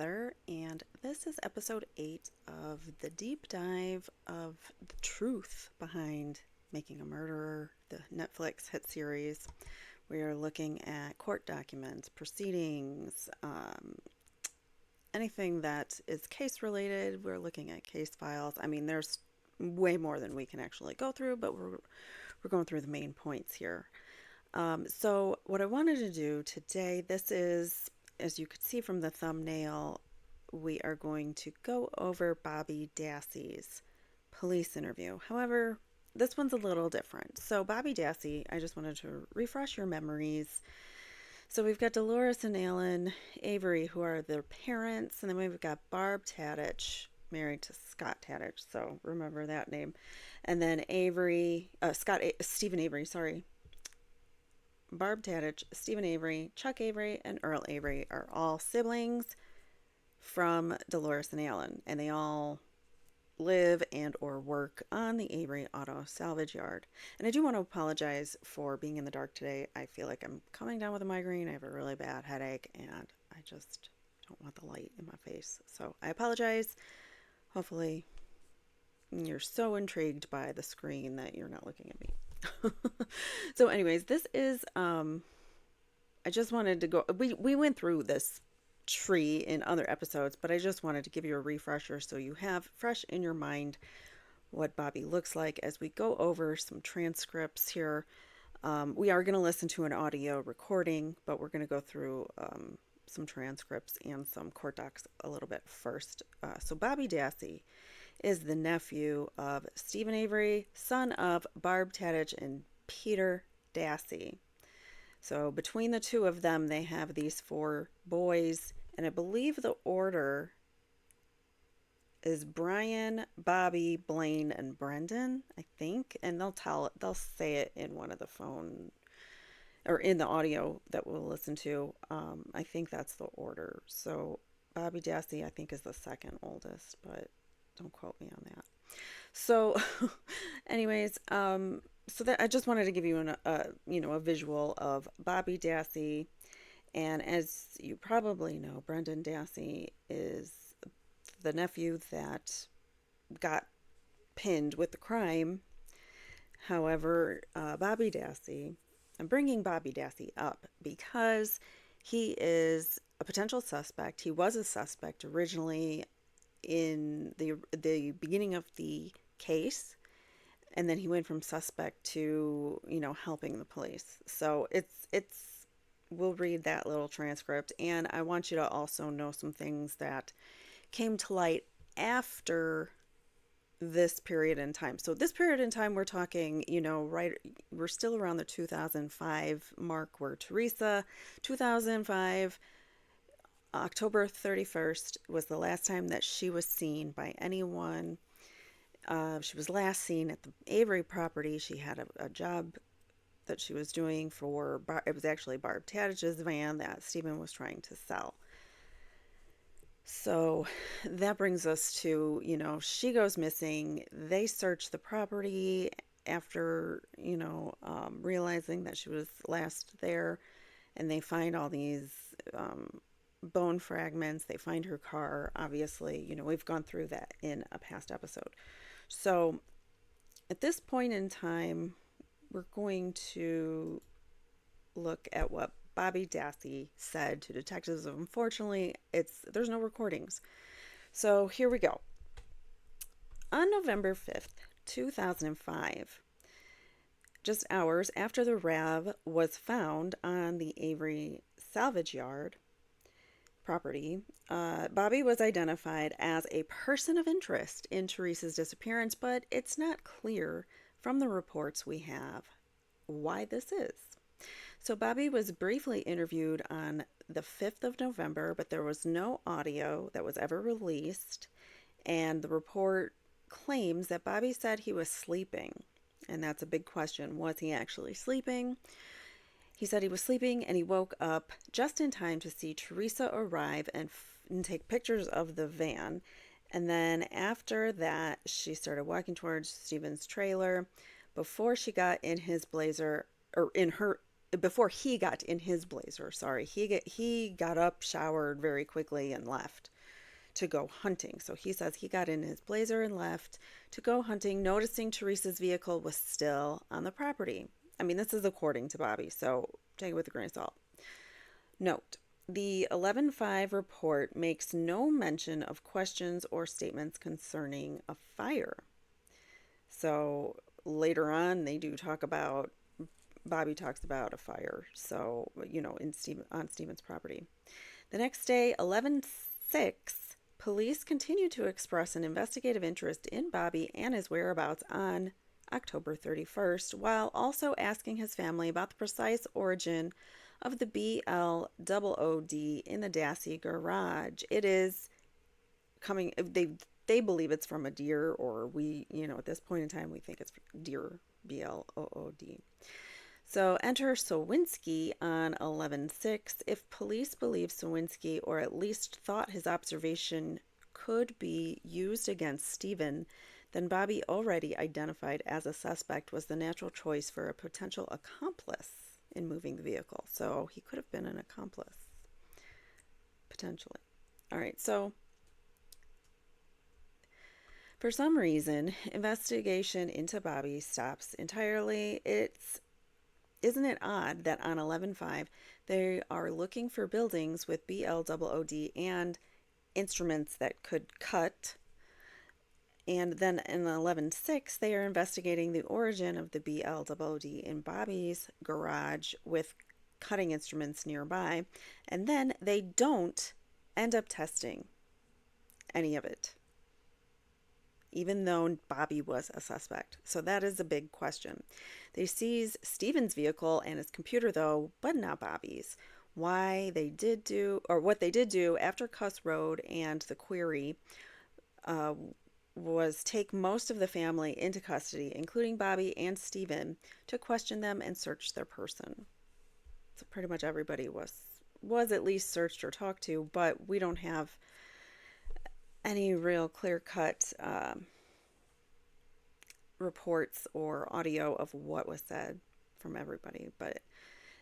together, and this is episode 8 of the deep dive of the truth behind Making a Murderer, the Netflix hit series. We are looking at court documents, proceedings, anything that is case related. We're looking at case files. I mean, there's way more than we can actually go through, but we're going through the main points here. So what I wanted to do today, this is, as you could see from the thumbnail, we are going to go over Bobby Dassey's police interview. However, this one's a little different. So Bobby Dassey, I just wanted to refresh your memories. So we've got Dolores and Alan Avery, who are their parents, and then we've got Barb Tadich, married to Scott Tadich, so remember that name. And then Steven Avery, sorry. Barb Tadich, Steven Avery, Chuck Avery, and Earl Avery are all siblings from Dolores and Alan, and they all live and or work on the Avery Auto Salvage Yard. And I do want to apologize for being in the dark today. I feel like I'm coming down with a migraine. I have a really bad headache, and I just don't want the light in my face. So I apologize. Hopefully you're so intrigued by the screen that you're not looking at me. So anyways, this is I just wanted to go, we went through this tree in other episodes, but I just wanted to give you a refresher so you have fresh in your mind what Bobby looks like as we go over some transcripts here. We are going to listen to an audio recording, but we're going to go through some transcripts and some court docs a little bit first. So Bobby Dassey is the nephew of Steven Avery, son of Barb Tadich and Peter Dassey. So between the two of them, they have these 4 boys, and I believe the order is Brian, Bobby, Blaine, and Brendan, I think. And they'll say it in one of the phone or in the audio that we'll listen to. I think that's the order. So Bobby Dassey, I think, is the second oldest, but don't quote me on that. So anyways, so that I just wanted to give you a visual of Bobby Dassey. And as you probably know, Brendan Dassey is the nephew that got pinned with the crime. However, Bobby Dassey, I'm bringing Bobby Dassey up because he is a potential suspect. He was a suspect originally in the beginning of the case, and then he went from suspect to helping the police. So it's we'll read that little transcript, and I want you to also know some things that came to light after this period in time. So this period in time, we're talking, we're still around the 2005 mark, where Theresa, 2005 October 31st was the last time that she was seen by anyone. She was last seen at the Avery property. She had a job that she was doing for, it was actually Barb Tadich's van that Stephen was trying to sell. So that brings us to, she goes missing. They search the property after, realizing that she was last there, and they find all these bone fragments. They find her car. Obviously, we've gone through that in a past episode. So at this point in time, we're going to look at what Bobby Dassey said to detectives. Unfortunately, there's no recordings. So here we go. On November 5th, 2005, just hours after the RAV was found on the Avery salvage yard property, Bobby was identified as a person of interest in Theresa's disappearance, but it's not clear from the reports we have why this is. So Bobby was briefly interviewed on the 5th of November, but there was no audio that was ever released, and the report claims that Bobby said he was sleeping, and that's a big question. Was he actually sleeping? He said he was sleeping, and he woke up just in time to see Theresa arrive and take pictures of the van. And then after that, she started walking towards Stephen's trailer. Before she got in his blazer, or in her, before he got in his blazer, sorry, he got up, showered very quickly, and left. to go hunting. So he says he got in his blazer and left to go hunting, noticing Theresa's vehicle was still on the property. I mean, this is according to Bobby, so take it with a grain of salt. Note, the 11-5 report makes no mention of questions or statements concerning a fire. So later on, they do talk about, Bobby talks about a fire, so, on Steven's property. The next day, 11-6, police continued to express an investigative interest in Bobby and his whereabouts on October 31st, while also asking his family about the precise origin of the BLOOD in the Dassey garage. It is coming, they believe it's from a deer, or at this point in time, we think it's deer, BLOOD. So enter Sowinski on 11-6. If police believe Sowinski, or at least thought his observation could be used against Steven, then Bobby, already identified as a suspect, was the natural choice for a potential accomplice in moving the vehicle. So he could have been an accomplice, potentially. All right, so for some reason, investigation into Bobby stops entirely. Isn't it odd that on 11-5, they are looking for buildings with BLOOD and instruments that could cut, and then in 11-6, they are investigating the origin of the BLOOD in Bobby's garage with cutting instruments nearby, and then they don't end up testing any of it, even though Bobby was a suspect. So that is a big question. They seize Steven's vehicle and his computer, though, but not Bobby's. What they did do after Cuss Road and the query was take most of the family into custody, including Bobby and Steven, to question them and search their person. So pretty much everybody was at least searched or talked to, but we don't have any real clear-cut reports or audio of what was said from everybody. But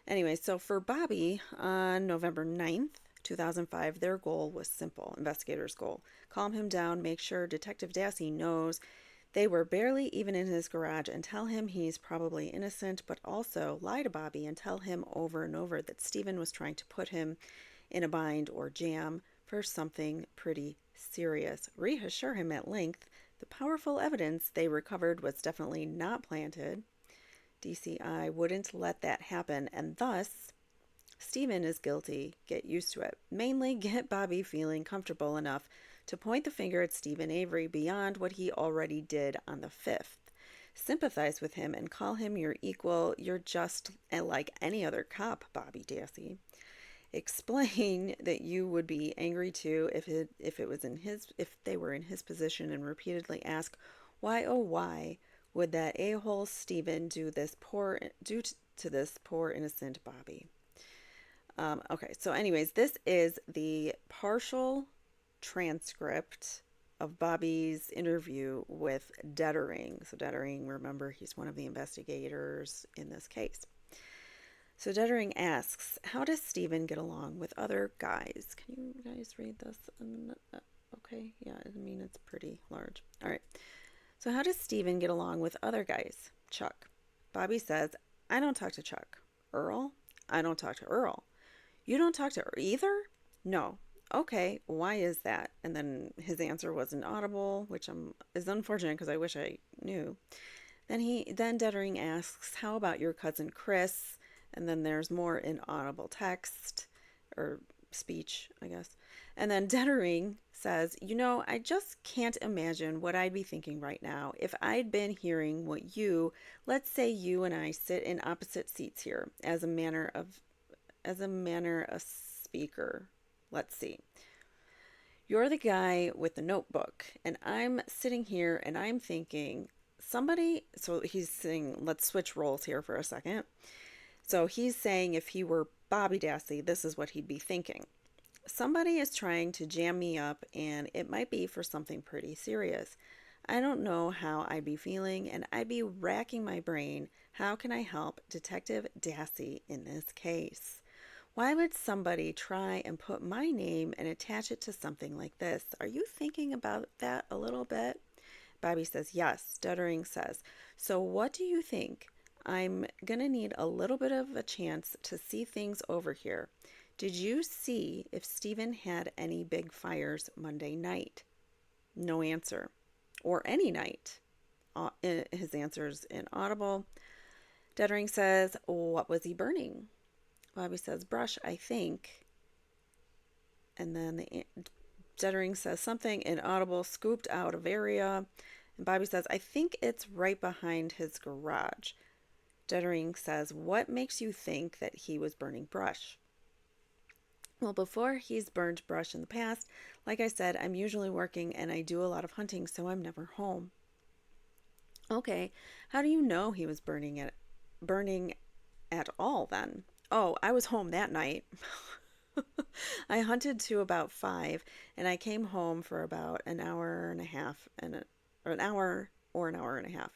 anyway, so for Bobby, on November 9th, 2005, their goal was simple, investigators' goal. Calm him down, make sure Detective Dassey knows they were barely even in his garage, and tell him he's probably innocent, but also lie to Bobby and tell him over and over that Steven was trying to put him in a bind or jam for something pretty serious. Reassure him at length the powerful evidence they recovered was definitely not planted. DCI wouldn't let that happen, and thus Steven is guilty. Get used to it. Mainly get Bobby feeling comfortable enough to point the finger at Steven Avery beyond what he already did on the 5th. Sympathize with him and call him your equal. You're just like any other cop, Bobby Dassey. Explain that you would be angry too if they were in his position, and repeatedly ask why, oh why would that a-hole Steven do to this poor innocent Bobby. Okay, so anyways, this is the partial transcript of Bobby's interview with Dettering. So Dettering, remember, he's one of the investigators in this case. So Dettering asks, how does Steven get along with other guys? Can you guys read this? Okay, yeah, I mean, it's pretty large. All right. So how does Steven get along with other guys? Chuck. Bobby says, I don't talk to Chuck. Earl? I don't talk to Earl. You don't talk to her either? No. Okay, why is that? And then his answer wasn't audible, which is unfortunate because I wish I knew. Then Dettering asks, how about your cousin Chris? And then there's more inaudible text or speech, I guess. And then Dettering says, I just can't imagine what I'd be thinking right now if I'd been hearing what let's say you and I sit in opposite seats here as a manner of speaker. Let's see. You're the guy with the notebook, and I'm sitting here and I'm thinking so he's saying, let's switch roles here for a second. So he's saying if he were Bobby Dassey, this is what he'd be thinking. Somebody is trying to jam me up, and it might be for something pretty serious. I don't know how I'd be feeling, and I'd be racking my brain. How can I help Detective Dassey in this case? Why would somebody try and put my name and attach it to something like this? Are you thinking about that a little bit? Bobby says, yes. Stuttering says, so what do you think? I'm going to need a little bit of a chance to see things over here. Did you see if Steven had any big fires Monday night? No answer. Or any night. His answer's inaudible. Dettering says, what was he burning? Bobby says, brush, I think. And then Dettering says something inaudible, scooped out of area. And Bobby says, I think it's right behind his garage. Dettering says, what makes you think that he was burning brush? Well, before he's burned brush in the past, like I said, I'm usually working and I do a lot of hunting, so I'm never home. Okay, how do you know he was burning at all then? Oh, I was home that night. I hunted to about 5 and I came home for about an hour and a half or an hour or an hour and a half.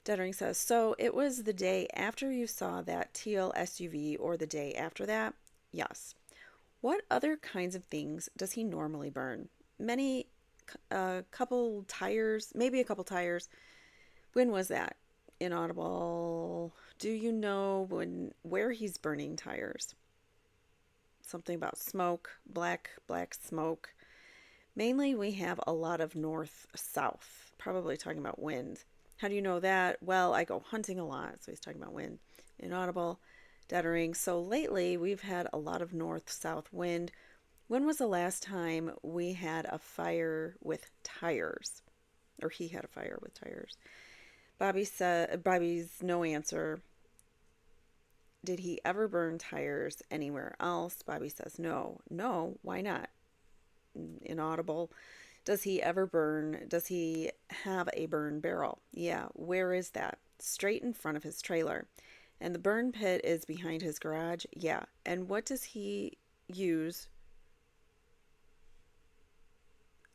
Dettering says, so it was the day after you saw that teal SUV or the day after that? Yes. What other kinds of things does he normally burn? Many, a couple tires, maybe a couple tires. When was that? Inaudible. Do you know where he's burning tires? Something about smoke, black smoke. Mainly we have a lot of north-south, probably talking about wind. How do you know that? Well, I go hunting a lot, so he's talking about wind. Inaudible. Dettering. So lately we've had a lot of north-south wind. When was the last time we had a fire with tires? Or he had a fire with tires? Bobby's no answer. Did he ever burn tires anywhere else? Bobby says no. No, why not? Inaudible. Does he have a burn barrel? Yeah, where is that? Straight in front of his trailer. And the burn pit is behind his garage? Yeah. And what does he use?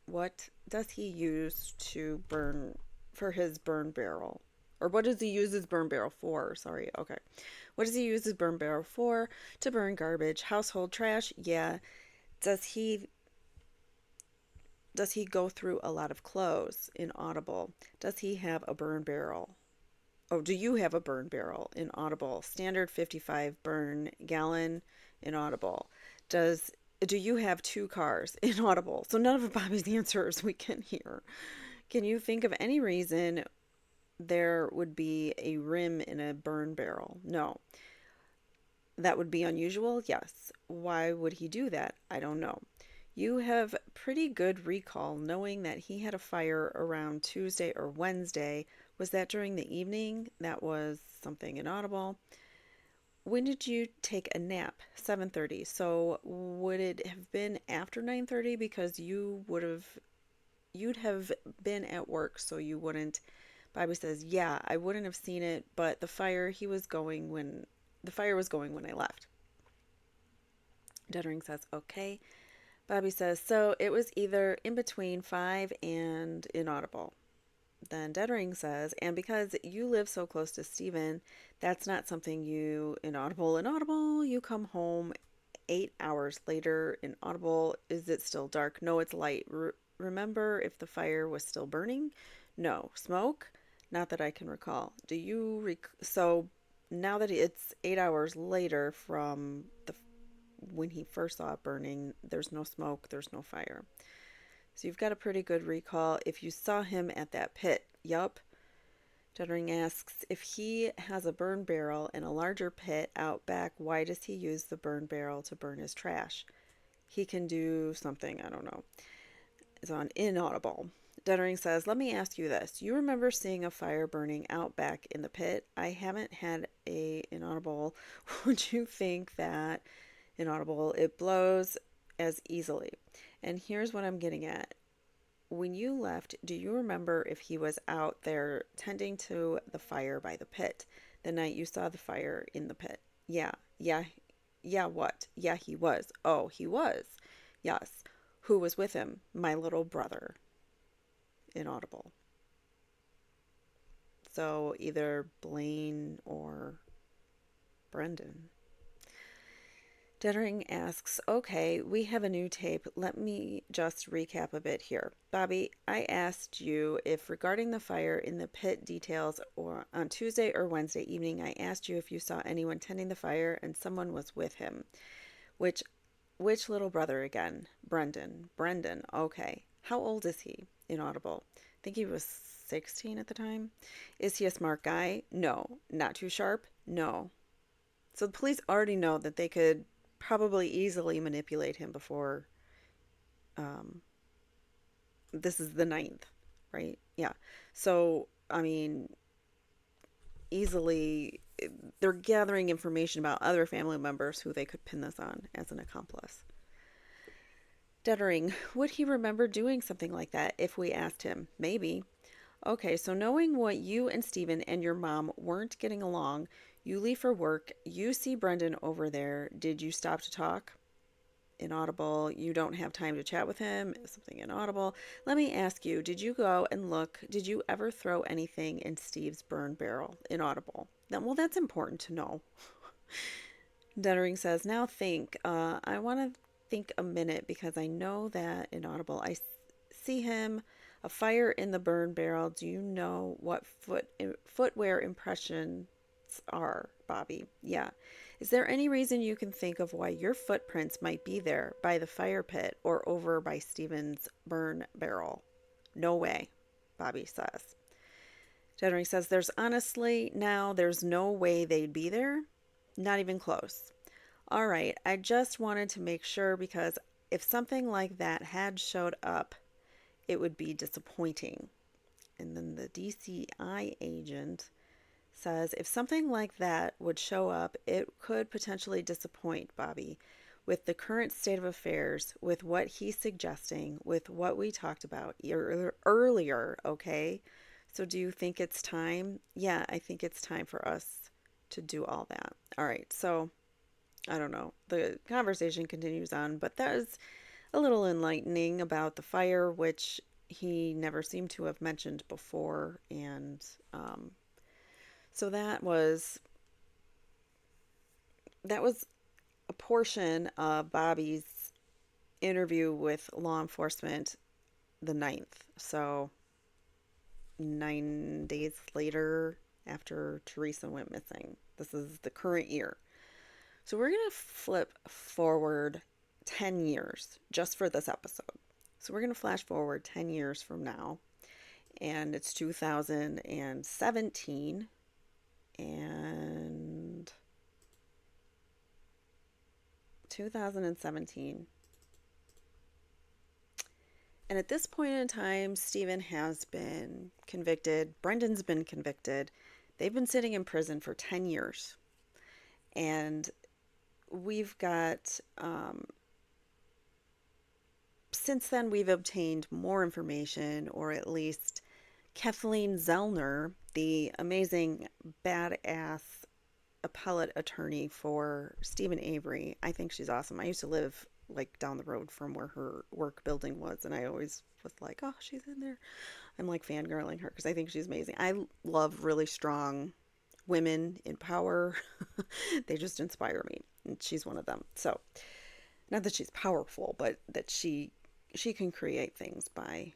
What does he use to burn for his burn barrel? Or what does he use his burn barrel for? Sorry, okay. What does he use his burn barrel for? To burn garbage, household trash? Yeah. Does he go through a lot of clothes? Inaudible. Does he have a burn barrel? Oh, do you have a burn barrel? Inaudible. Standard 55 burn gallon? Inaudible. Do you have 2 cars? Inaudible. So none of Bobby's answers we can hear. Can you think of any reason there would be a rim in a burn barrel? No. That would be unusual? Yes. Why would he do that? I don't know. You have pretty good recall knowing that he had a fire around Tuesday or Wednesday. Was that during the evening? That was something inaudible. When did you take a nap? 7:30. So would it have been after 9:30 because you'd have been at work so you wouldn't. Bobby says, "Yeah, I wouldn't have seen it, but the fire was going when I left." Dettering says, "Okay." Bobby says, so it was either in between 5 and inaudible. Then Dettering says, and because you live so close to Steven, that's not something you, inaudible, you come home 8 hours later, inaudible, is it still dark? No, it's light. Remember if the fire was still burning? No. Smoke? Not that I can recall. So now that it's 8 hours later from when he first saw it burning, there's no smoke, there's no fire. So you've got a pretty good recall. If you saw him at that pit, yup. Dettering asks, if he has a burn barrel in a larger pit out back, why does he use the burn barrel to burn his trash? He can do something, I don't know. It's on inaudible. Dettering says, let me ask you this. You remember seeing a fire burning out back in the pit? I haven't had a inaudible. Would you think that inaudible, it blows as easily? And here's what I'm getting at. When you left, do you remember if he was out there tending to the fire by the pit the night you saw the fire in the pit? Yeah. What? Yeah, he was. Oh, he was. Yes. Who was with him? My little brother. Inaudible. So either Blaine or Brendan. Dettering asks, okay, we have a new tape. Let me just recap a bit here. Bobby, I asked you if regarding the fire in the pit details or on Tuesday or Wednesday evening, I asked you if you saw anyone tending the fire and someone was with him. Which which little brother again? Brendan. Brendan. Okay. How old is he? Inaudible. I think he was 16 at the time. Is he a smart guy? No. Not too sharp? No. So the police already know that they could probably easily manipulate him before um, this is the ninth, right? Yeah. So, I mean, easily they're gathering information about other family members who they could pin this on as an accomplice. Dettering, would he remember doing something like that if we asked him? Maybe. Okay, so knowing what you and Steven and your mom weren't getting along, you leave for work, you see Brendan over there. Did you stop to talk? Inaudible. You don't have time to chat with him. Something inaudible. Let me ask you, did you go and look? Did you ever throw anything in Steve's burn barrel? Inaudible. Well, that's important to know. Dettering says, now think. I want to think a minute because I know that inaudible. See him. A fire in the burn barrel. Do you know what footwear impressions are, Bobby? Yeah. Is there any reason you can think of why your footprints might be there by the fire pit or over by Steven's burn barrel? No way, Bobby says. Dettering says, there's no way they'd be there. Not even close. All right, I just wanted to make sure because if something like that had showed up, it would be disappointing. And then the DCI agent says, if something like that would show up, it could potentially disappoint Bobby. With the current state of affairs, with what he's suggesting, with what we talked about earlier, okay? So do you think it's time? Yeah, I think it's time for us to do all that. All right, so I don't know. The conversation continues on, but that is a little enlightening about the fire, which he never seemed to have mentioned before. And so that was a portion of Bobby's interview with law enforcement the ninth. So 9 days later after Theresa went missing. This is the current year. So we're going to flip forward 10 years just for this episode. So we're going to flash forward 10 years from now. And it's 2017. And 2017. And at this point in time, Steven has been convicted. Brendan's been convicted. They've been sitting in prison for 10 years. And we've got, since then, we've obtained more information, or at least Kathleen Zellner, the amazing badass appellate attorney for Steven Avery. I think she's awesome. I used to live like down the road from where her work building was, and I always was like, oh, she's in there. I'm like fangirling her because I think she's amazing. I love really strong women in power. They just inspire me, and she's one of them. So not that she's powerful, but that she can create things by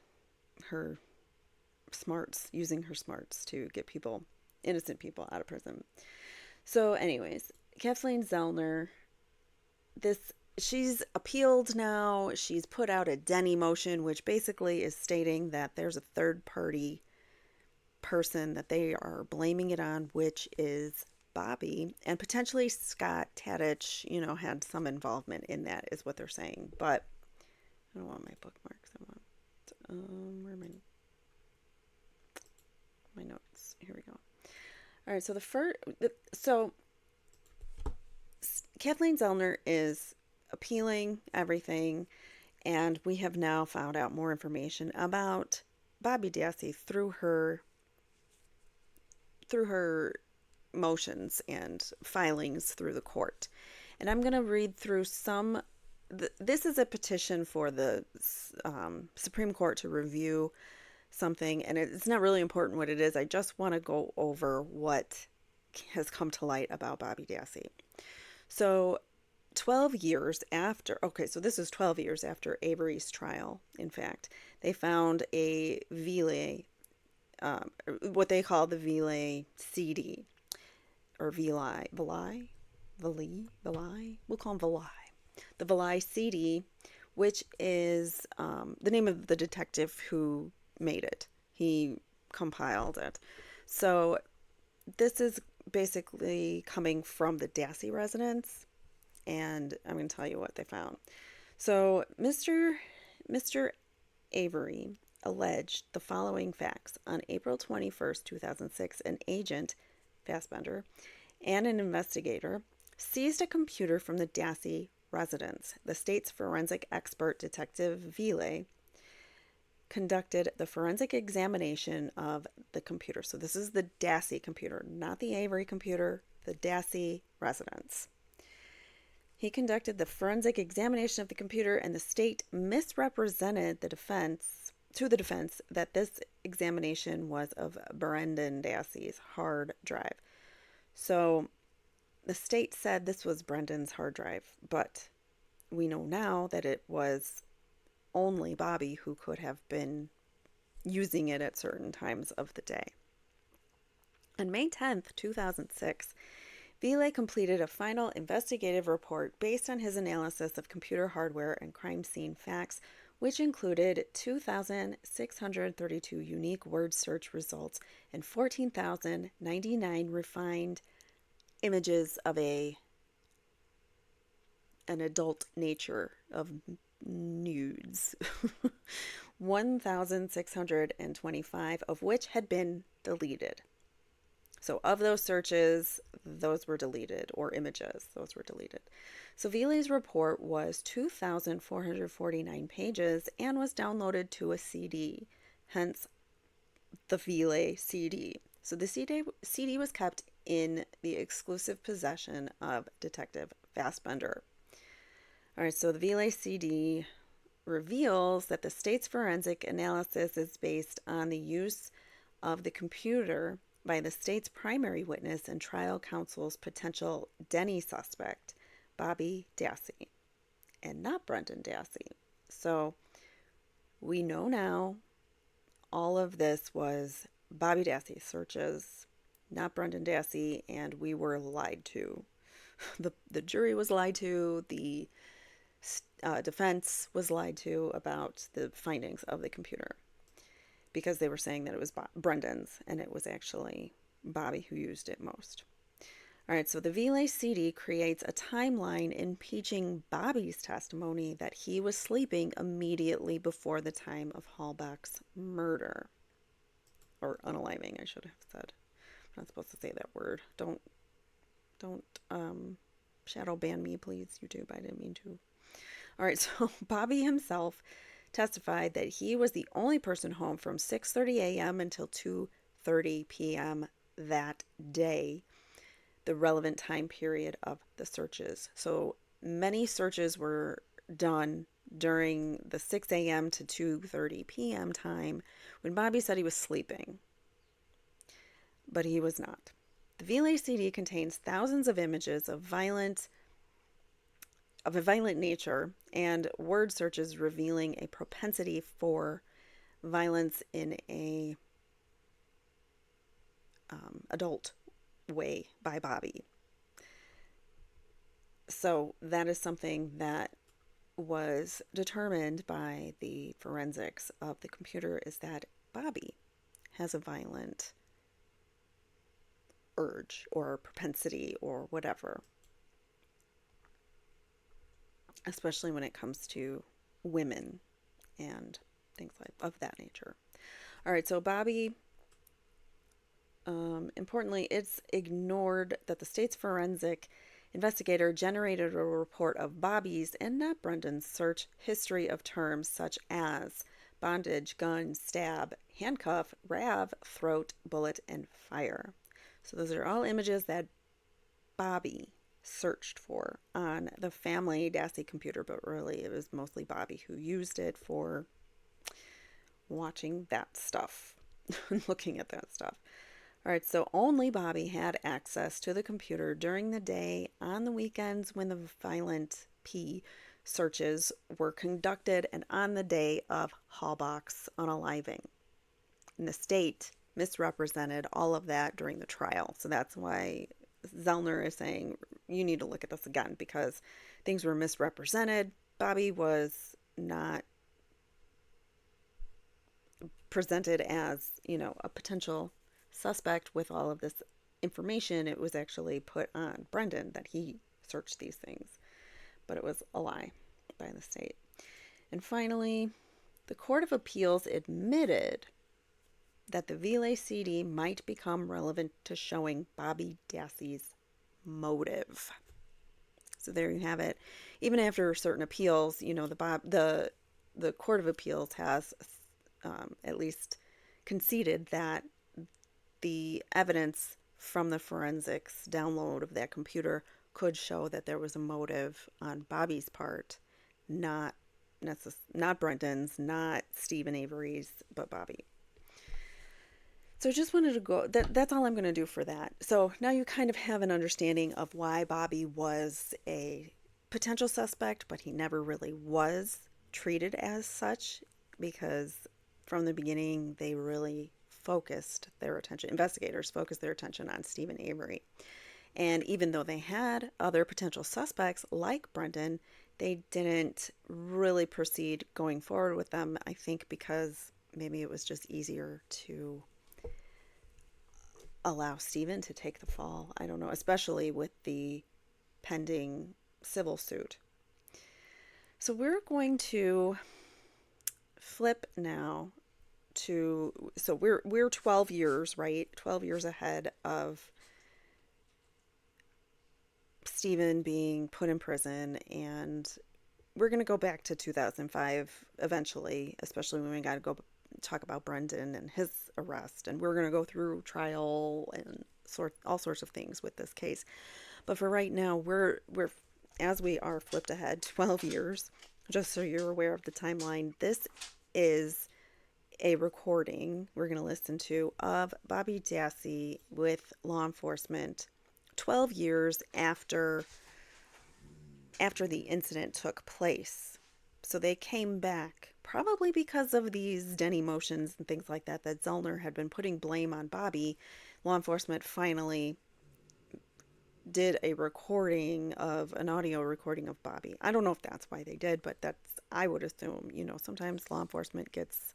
her smarts, using her smarts to get innocent people out of prison. So anyways, Kathleen Zellner, she's appealed now. She's put out a Denny motion, which basically is stating that there's a third party person that they are blaming it on, which is Bobby, and potentially Scott Tadich, had some involvement in that, is what they're saying. But I don't want my bookmarks. I want where are my notes? Here we go. All right, so Kathleen Zellner is appealing everything, and we have now found out more information about Bobby Dassey through her motions and filings through the court. And I'm going to read through some. This is a petition for the Supreme Court to review something, and it's not really important what it is. I just want to go over what has come to light about Bobby Dassey. So 12 years after, okay, so this is 12 years after Avery's trial, in fact, they found a Vile, what they call the Vile CD, or Vili, we'll call them Vili. The Vili CD, which is the name of the detective who made it. He compiled it. So this is basically coming from the Dassey residence, and I'm going to tell you what they found. So Mr. Avery alleged the following facts. On April 21st, 2006, an agent, Fassbender, and an investigator seized a computer from the Dassey residence. The state's forensic expert, Detective Vile, conducted the forensic examination of the computer. So this is the Dassey computer, not the Avery computer, the Dassey residence. He conducted the forensic examination of the computer, and the state misrepresented the defense that this examination was of Brendan Dassey's hard drive. So the state said this was Brendan's hard drive, but we know now that it was only Bobby who could have been using it at certain times of the day. On May 10th, 2006, Vile completed a final investigative report based on his analysis of computer hardware and crime scene facts, which included 2,632 unique word search results and 14,099 refined images of an adult nature of nudes, 1,625 of which had been deleted. So of those searches, those were deleted, or images, those were deleted. So Vile's report was 2,449 pages and was downloaded to a CD, hence the Vile CD. So the CD was kept in the exclusive possession of Detective Fassbender. All right, so the Vile CD reveals that the state's forensic analysis is based on the use of the computer by the state's primary witness and trial counsel's potential Denny suspect, Bobby Dassey, and not Brendan Dassey. So we know now all of this was Bobby Dassey searches, not Brendan Dassey, and we were lied to. The jury was lied to, the defense was lied to about the findings of the computer, because they were saying that it was Brendan's, and it was actually Bobby who used it most. All right, so the Vile CD creates a timeline impeaching Bobby's testimony that he was sleeping immediately before the time of Halbach's murder. Or unaliving, I should have said. I'm not supposed to say that word. Don't shadow ban me, please, YouTube. I didn't mean to. All right, so Bobby himself testified that he was the only person home from 6:30 a.m. until 2:30 p.m. that day, the relevant time period of the searches. So many searches were done during the 6 a.m. to 2:30 p.m. time when Bobby said he was sleeping, but he was not. The Vile CD contains thousands of images of a violent nature and word searches revealing a propensity for violence in a adult way by Bobby. So that is something that was determined by the forensics of the computer, is that Bobby has a violent urge or propensity or whatever, especially when it comes to women and things like of that nature. All right, so Bobby, importantly, it's ignored that the state's forensic investigator generated a report of Bobby's and not Brendan's search history of terms such as bondage, gun, stab, handcuff, rav, throat, bullet, and fire. So those are all images that Bobby searched for on the family Dassey computer, but really it was mostly Bobby who used it for watching that stuff, looking at that stuff. All right, so only Bobby had access to the computer during the day, on the weekends when the violent P searches were conducted, and on the day of Halbach's unaliving. And the state misrepresented all of that during the trial. So that's why Zellner is saying you need to look at this again because things were misrepresented. Bobby was not presented as, a potential suspect with all of this information. It was actually put on Brendan that he searched these things, but it was a lie by the state. And finally, the Court of Appeals admitted that the Ville CD might become relevant to showing Bobby Dassey's motive. So there you have it. Even after certain appeals, the Court of Appeals has at least conceded that the evidence from the forensics download of that computer could show that there was a motive on Bobby's part, not Brendan's, not Steven Avery's, but Bobby. So just wanted to go, that's all I'm going to do for that. So now you kind of have an understanding of why Bobby was a potential suspect, but he never really was treated as such because from the beginning they really investigators focused their attention on Steven Avery. And even though they had other potential suspects like Brendan, they didn't really proceed going forward with them, I think because maybe it was just easier to allow Steven to take the fall. I don't know, especially with the pending civil suit. So we're going to flip now to, so we're 12 years, right? 12 years ahead of Steven being put in prison, and we're going to go back to 2005 eventually, especially when we got to go talk about Brendan and his arrest, and we're going to go through trial and all sorts of things with this case. But for right now, we're as we are flipped ahead 12 years, just so you're aware of the timeline. This is a recording we're going to listen to of Bobby Dassey with law enforcement 12 years after the incident took place. So they came back, probably because of these Denny motions and things like that Zellner had been putting blame on Bobby. Law enforcement finally did an audio recording of Bobby. I don't know if that's why they did, but I would assume, sometimes law enforcement gets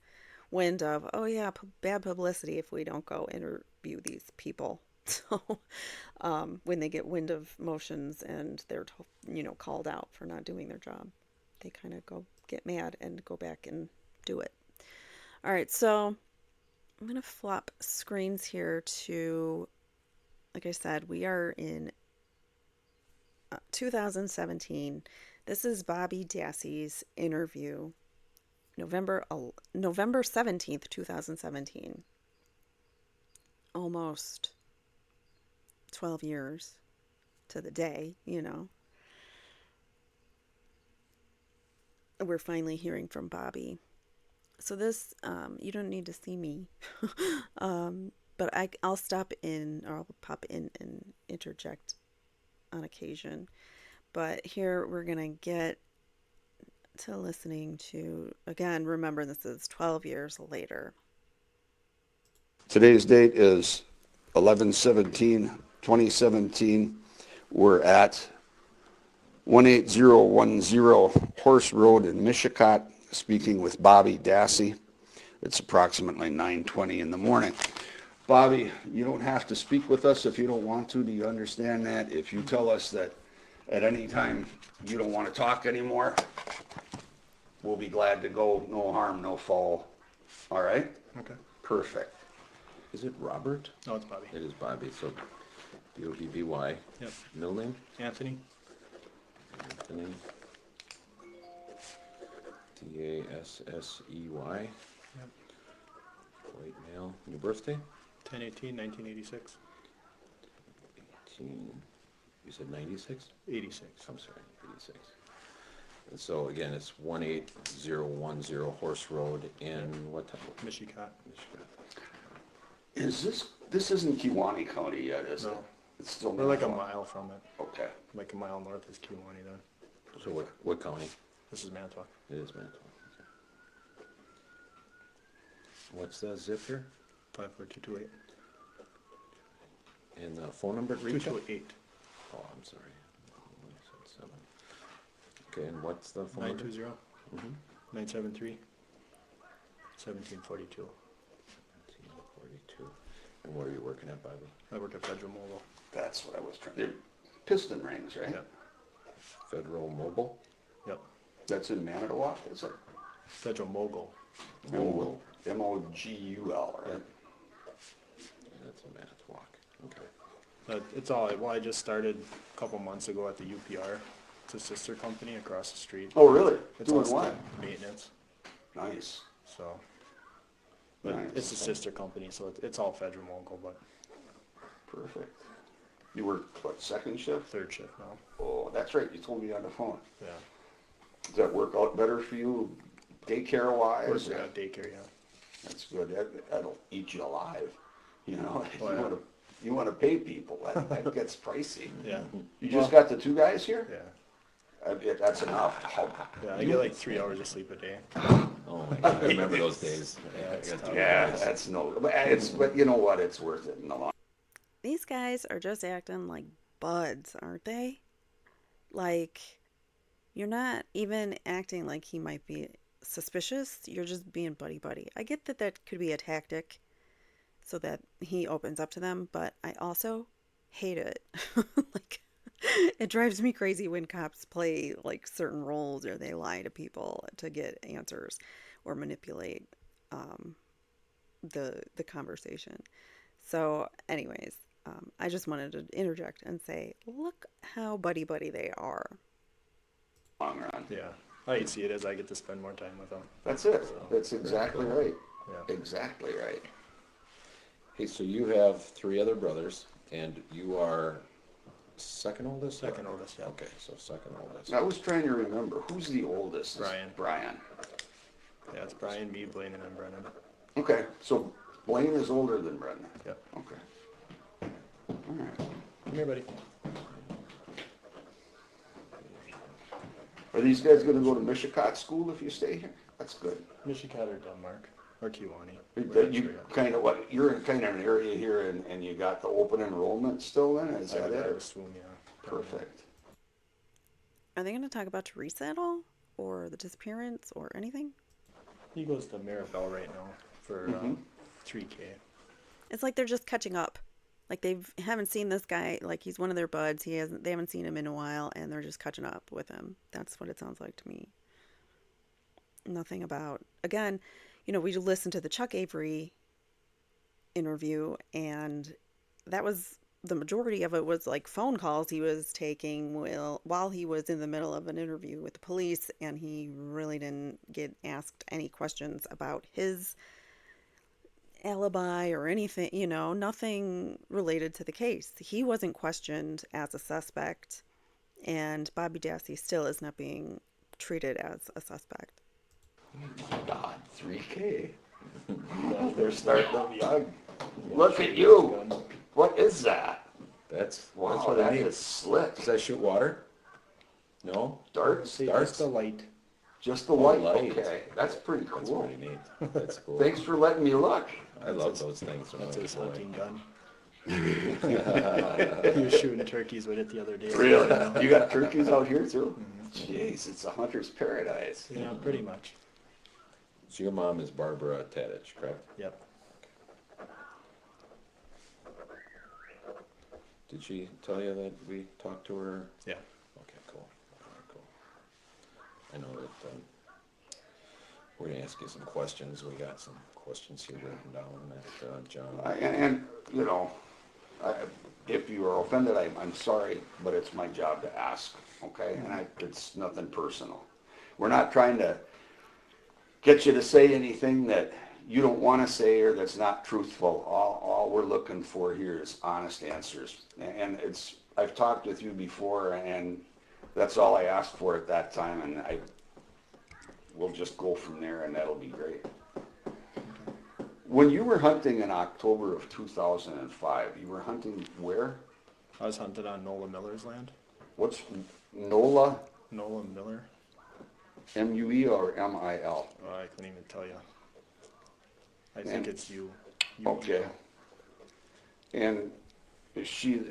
wind of, oh yeah, bad publicity if we don't go interview these people. So when they get wind of motions and they're called out for not doing their job, they kind of get mad and go back and do it. All right, so I'm going to flop screens here to, like I said, we are in 2017. This is Bobby Dassey's interview, November 17th, 2017. Almost 12 years to the day, We're finally hearing from Bobby. So this, you don't need to see me, but I'll stop in, or I'll pop in and interject on occasion. But here we're going to get to listening to, again, remember this is 12 years later. Today's date is 11/17/2017. We're at 18010 Horse Road in Michigan, speaking with Bobby Dassey. It's approximately 9:20 in the morning. Bobby, you don't have to speak with us if you don't want to. Do you understand that? If you tell us that at any time you don't want to talk anymore, we'll be glad to go. No harm, no foul. All right? Okay. Perfect. Is it Robert? No, it's Bobby. It is Bobby, so B-O-B-B-Y. Yep. Middle name? Anthony. Anthony. D-A-S-S-E-Y. Yep. White male. Your birthday? 10/18/1986. 18. You said 96? 86. I'm sorry, 86. And so again, it's 18010 Horse Road in what town? Michigan. Michigan. This isn't Kewaunee County yet, is it? No. It's still We're like a Manitowoc. mile from it. Okay. Like a mile north is Kewanee then. So what county? This is Manitowoc. It is Manitowoc. Okay. What's the zip here? 54228. And the phone number to reach out? 228. Oh, I'm sorry. I said 7. Okay, and what's the phone number? 920 Mm-hmm. 973 1742. 42. And where are you working at, Bobby? I work at Federal Mobile. That's what I was trying, they're piston rings, right? Yep. Federal Mobile? Yep. That's in Manitowoc, is it? Federal Mogul. Mogul. M-O-G-U-L, right? Yep. That's in Manitowoc. Okay. But it's all, well, I just started a couple months ago at the UPR. It's a sister company across the street. Oh, really? It's Doing also what? maintenance, Nice. so. But Nice. it's a sister company, so it's all Federal Mogul, but Perfect. You work, what, second shift? third shift now. Oh, that's right, you told me on the phone. Yeah. Does that work out better for you, daycare wise? Works at daycare, yeah. That's good, that'll eat you alive, you know? Oh, yeah. You wanna pay people, that gets pricey. Yeah. You just got the two guys here? Yeah. That's enough. Yeah, I get like 3 hours of sleep a day. Oh my God, I remember those days. Yeah, it's tough. Yeah, that's no, but you know what, it's worth it in the long. These guys are just acting like buds, aren't they? Like, you're not even acting like he might be suspicious. You're just being buddy buddy. I get that that could be a tactic so that he opens up to them, but I also hate it. Like, it drives me crazy when cops play like certain roles or they lie to people to get answers or manipulate the conversation. So, anyways, I just wanted to interject and say, look how buddy buddy they are. Long run. Yeah. I see it as I get to spend more time with them. That's it. That's exactly right. Yeah. Exactly right. Hey, so you have 3 other brothers, and you are second oldest? Second oldest, yeah. Okay, so second oldest. I was trying to remember, who's the oldest? Brian. Brian. Yeah, it's Brian, me, Blaine, and then Brennan. Okay, so Blaine is older than Brendan. Yep. Okay. All right. Come here, buddy. Are these guys gonna go to Mishicot school if you stay here? That's good. Michigan or Denmark or Kewanee. But you kind of, what, you're in kind of an area here and you got the open enrollment still then? Is I that would it? assume, yeah. Perfect. Are they going to talk about Theresa at all? Or the disappearance or anything? He goes to Maribel right now for Mhm. 3K. It's like they're just catching up. Like they haven't seen this guy, like he's one of their buds. They haven't seen him in a while and they're just catching up with him. That's what it sounds like to me. Nothing about, again, we listened to the Chuck Avery interview and that was the majority of it was like phone calls he was taking while he was in the middle of an interview with the police, and he really didn't get asked any questions about his alibi or anything, nothing related to the case. He wasn't questioned as a suspect, and Bobby Dassey still is not being treated as a suspect. God, 3K. They're starting up young. Look at you. What is that? That's Wow, what that it is means. slick. Does that shoot water? No? Darts? See, Darts? just the light. Just the light? light. Okay, that's pretty That's cool. pretty neat. That's cool. Thanks for letting me look. I love those things. when I That's was his a boy. hunting gun. He was shooting turkeys with it the other day. Really? You got turkeys out here too? Jeez, it's a hunter's paradise. Yeah, pretty much. So your mom is Barbara Tadich, correct? Yep. Did she tell you that we talked to her? Yeah. Okay, cool. All right, cool. I know that we're gonna ask you some questions. We got some questions here written down that John. And I, if you are offended, I'm sorry, but it's my job to ask, okay? And it's nothing personal. We're not trying to get you to say anything that you don't want to say or that's not truthful. All we're looking for here is honest answers. And I've talked with you before, and that's all I asked for at that time, and we'll just go from there, and that'll be great. When you were hunting in October of 2005, you were hunting where? I was hunted on Nola Miller's land. What's NOLA, Nola Miller. M-U-E or M-I-L? Oh, I couldn't even tell you. I think it's you. Okay. And is she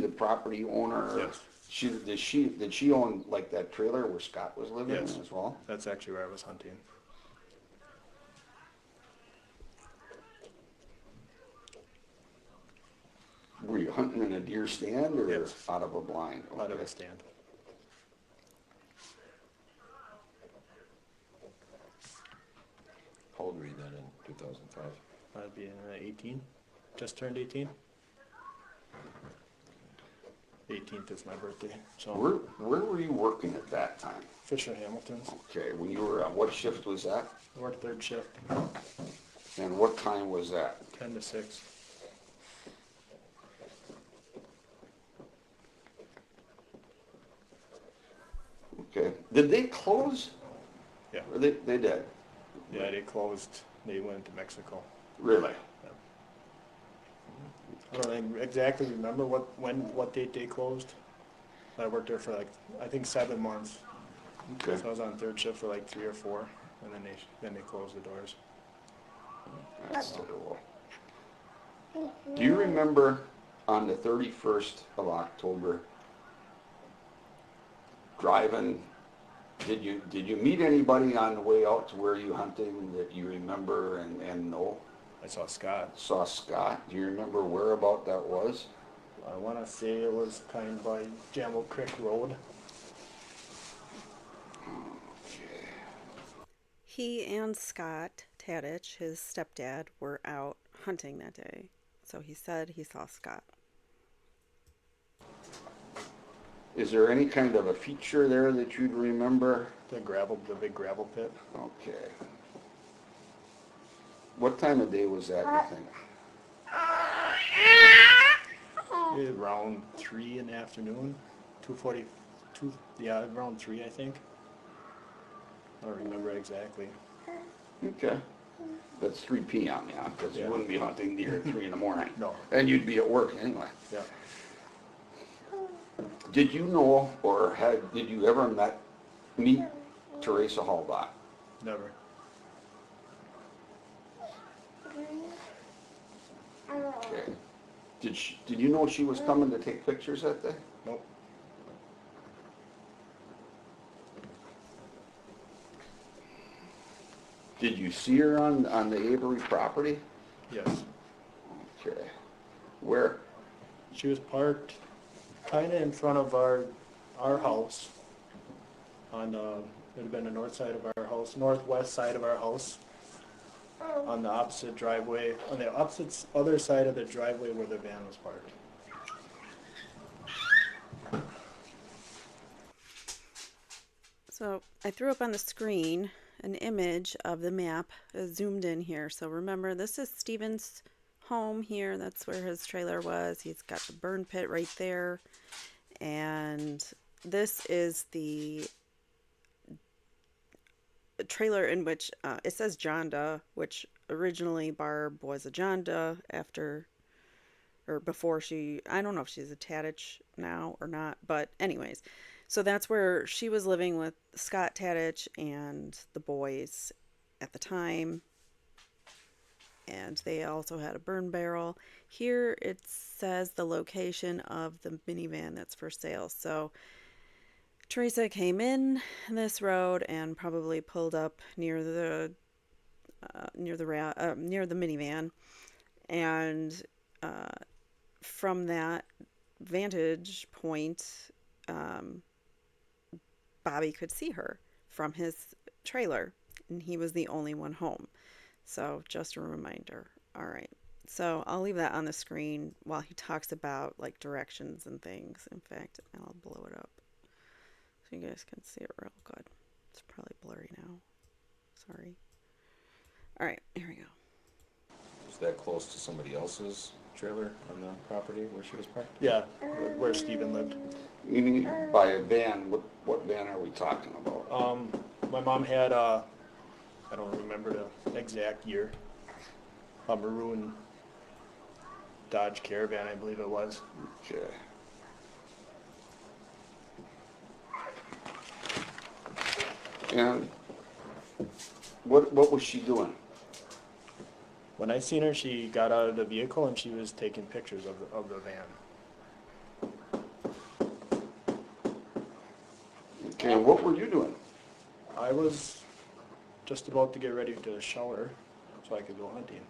the property owner? Yes. Did she own like that trailer where Scott was living Yes. as well? That's actually where I was hunting. Were you hunting in a deer stand or Yes. out of a blind? Out of Okay. a stand. How old were you then in 2005? I'd be 18. Just turned 18. 18th is my birthday. So Where were you working at that time? Fisher Hamilton's. Okay, when you were on what shift was that? I worked third shift, And what time was that? 10 to 6. Okay. Did they close? Yeah. Or they did? Yeah, they closed. They went to Mexico. Really? I don't exactly remember what date they closed. I worked there for like, I think 7 months. Okay. So I was on third shift for like 3 or 4, and then they closed the doors. That's terrible. Do you remember on the 31st of October driving, did you meet anybody on the way out to where you hunting that you remember and know? I saw Scott. Saw Scott. Do you remember where about that was? I want to say it was kind of by Jamble Creek Road. He and Scott Tadich, his stepdad, were out hunting that day. So he said he saw Scott. Is there any kind of a feature there that you'd remember? The big gravel pit. Okay. What time of day was that, you think? Around 3 in the afternoon, 2:42. Yeah, around 3, I think. I don't remember exactly. Okay. That's 3 p.m., yeah, because you Yeah. wouldn't be hunting deer at 3 in the morning. No. And you'd be at work anyway. Yeah. Did you know or did you ever meet Theresa Halbach? Never. Okay. Did you know she was coming to take pictures that day? Nope. Did you see her on the Avery property? Yes. Okay. Where? She was parked kind of in front of our house. On it would have been the north side of our house, northwest side of our house. On the opposite driveway, on the other side of the driveway where the van was parked. So I threw up on the screen an image of the map zoomed in here. So remember, this is Steven's home here. That's where his trailer was. He's got the burn pit right there. And this is the trailer in which it says Jonda, which originally Barb was a Jonda after or before I don't know if she's a Tadich now or not, but anyways, so that's where she was living with Scott Tadich and the boys at the time. And they also had a burn barrel. Here it says the location of the minivan that's for sale. So Theresa came in this road and probably pulled up near the minivan, and from that vantage point, Bobby could see her from his trailer, and he was the only one home. So just a reminder. All right. So I'll leave that on the screen while he talks about like directions and things. In fact, I'll blow it up so you guys can see it real good. It's probably blurry now. Sorry. All right, here we go. Was that close to somebody else's trailer on the property where she was parked? Yeah, where Steven lived. You mean by a van? What van are we talking about? My mom had I don't remember the exact year, a maroon Dodge Caravan, I believe it was. Okay. And what was she doing? When I seen her, she got out of the vehicle and she was taking pictures of the van. Okay, and what were you doing? I was just about to get ready to shower so I could go hunting.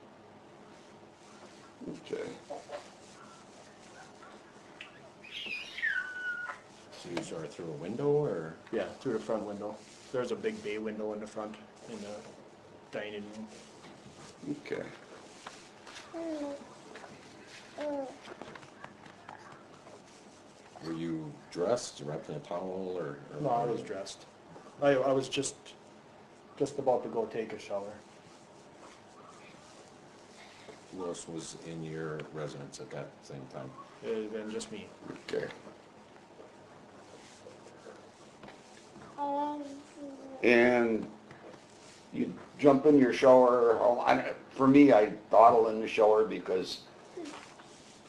Okay. So you saw her through a window, or? Yeah, through the front window. There's a big bay window in the front, in the dining room. Okay. Were you dressed, wrapped in a towel, or? No, I was dressed. I was just about to go take a shower. Who else was in your residence at that same time? It had been just me. Okay. And you jump in your shower. For me, I dawdle in the shower because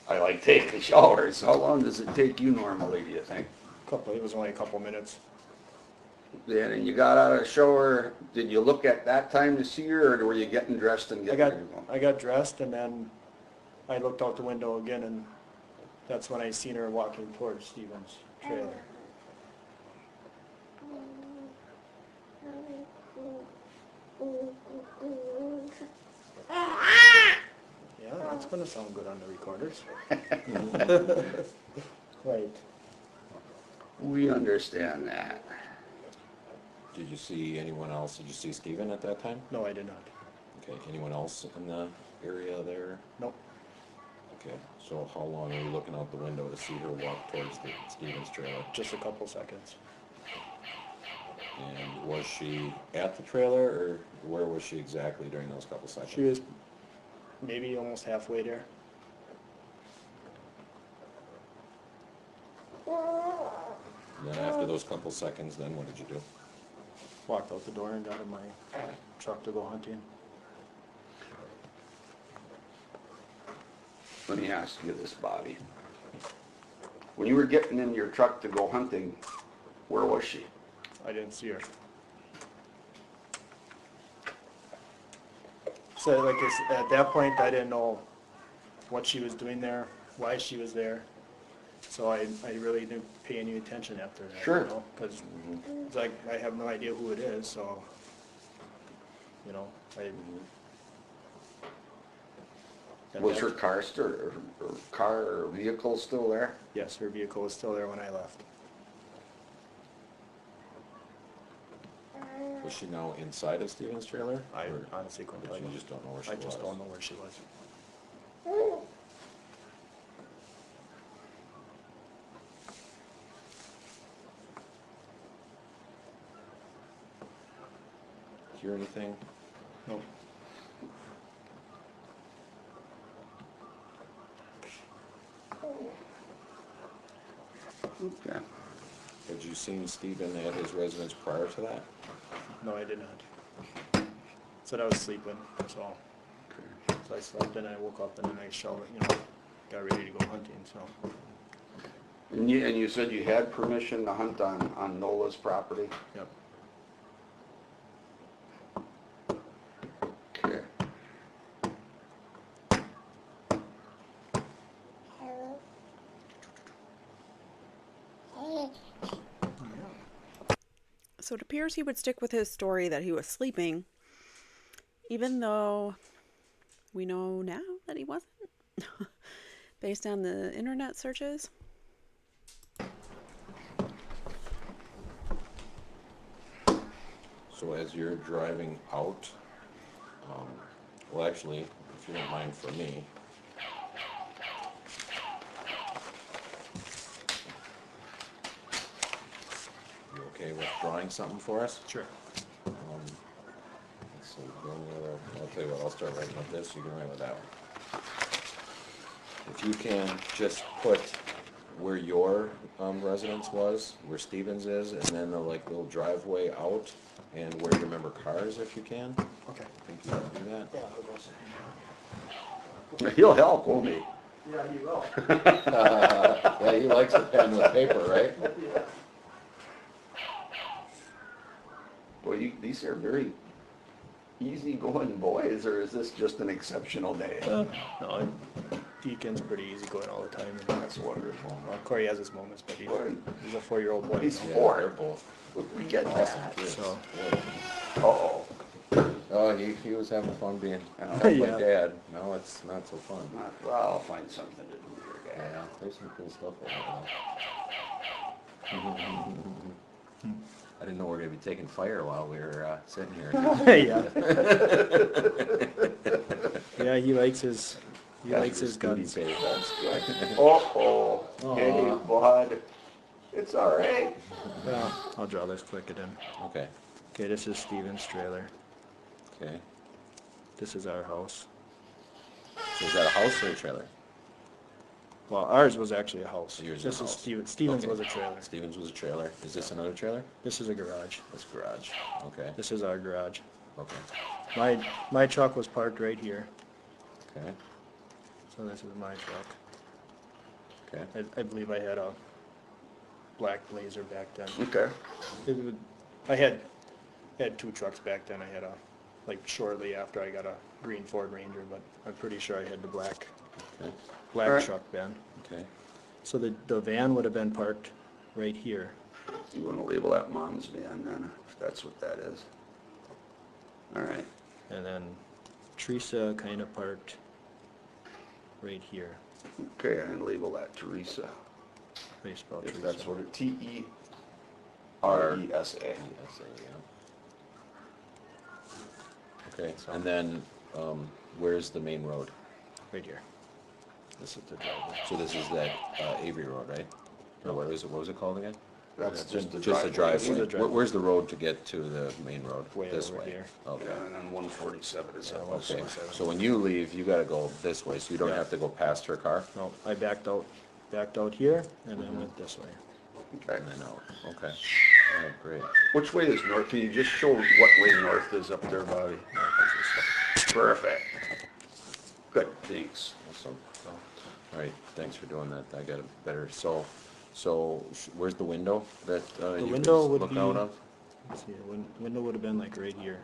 I like taking showers. How long does it take you normally, do you think? It was only a couple minutes. Then, and you got out of the shower, did you look at that time to see her, or were you getting dressed and I getting got ready to go? I got dressed and then I looked out the window again and that's when I seen her walking towards Steven's trailer. Yeah, that's gonna sound good on the recorders. Right. We understand that. Did you see anyone else? Did you see Steven at that time? No, I did not. Okay, anyone else in the area there? Nope. Okay, so how long were you looking out the window to see her walk towards Steven's trailer? Just a couple seconds. And was she at the trailer, or where was she exactly during those couple seconds? She was maybe almost halfway there. And then after those couple seconds, then what did you do? Walked out the door and got in my truck to go hunting. Let me ask you this, Bobby. When you were getting in your truck to go hunting, where was she? I didn't see her. So like at that point, I didn't know what she was doing there, why she was there. So I really didn't pay any attention after that. Sure. You know, because it's like I have no idea who it is, so, you know, Was her car still, or car or vehicle still there? Yes, her vehicle was still there when I left. Was she now inside of Steven's trailer? I Or- honestly couldn't But tell you you. just don't know where she I was? just don't know where she was. Hear anything? No. Okay. Had you seen Steven at his residence prior to that? No, I did not. Said I was sleeping, so I slept and I woke up and then I showered, you know, got ready to go hunting, so. And you said you had permission to hunt on Nola's property? Yep. Okay. So it appears he would stick with his story that he was sleeping, even though we know now that he wasn't, based on the internet searches. So as you're driving out, well, actually, if you don't mind for me, you okay with drawing something for us? Sure. So I'll tell you what, I'll start writing with this, you can write with that one. If you can just put where your residence was, where Stevens is, and then the like little driveway out, and where you remember cars if you can. Okay. I think you can do that. Yeah, I'll go. He'll help, won't he? Yeah, he will. Yeah, he likes the pen with paper, right? Well, these are very easy-going boys, or is this just an exceptional day? No, Deacon's pretty easy going all the time. That's wonderful. Well, Corey has his moments, but Boy. he's a 4-year-old boy. He's you know. Yeah, 4. they're both We get awesome that. kids. So- Uh-oh. Oh, he was having fun being Yeah. my Yeah. dad. Now it's not so fun. Well, I'll find something to do here, guys. Yeah, there's some cool stuff over there. I didn't know we were gonna be taking fire while we were sitting here. Yeah. Yeah, he likes his guns. Duty paid, that's good. Uh-oh. Hey, Aw. bud. It's all right. Yeah, I'll draw this, click it in. Okay, Okay, this is Steven's trailer. okay. This is our house. So is that a house or a trailer? Well, ours was actually a house. Yours is This a is house. Steven's Okay. was a trailer. Stevens was a trailer. Is this another trailer? This is a garage. That's garage. Okay, This is our garage. okay, My truck was parked right here, okay, so this is my truck. okay. I believe I had a black Blazer back then. Okay. I had 2 trucks back then. I had shortly after I got a green Ford Ranger, but I'm pretty sure I had the black Okay, Alright. truck then. okay. So the van would have been parked right here. You want to label that mom's van then, if that's what that is. All right. And then Theresa kind of parked right here. Okay, and label that Theresa, How do you spell if Theresa? that's what it, Teresa. Yes, yeah. Okay, and then, where's the main road? Right here. This is the driveway. So this is that Avery Road, right? Or what was it called again? That's just the Just the driveway. This is driveway. the driveway. Where's the road to get to the main road? Way This over way? here. Okay. Yeah, and then 147 is Yeah, up. one- Okay, so when you leave, you gotta go this way, so you don't Yeah. have to go past her car? No, I backed out here and then went this way. Okay. And then out, okay. All right, great. Which way is north? Can you just show what way north is up there, Bobby? Perfect. Good, thanks. Awesome. All right, thanks for doing that. I got it better. So where's the window that you window can would look be- out of? Let's see, the window would have been like right here.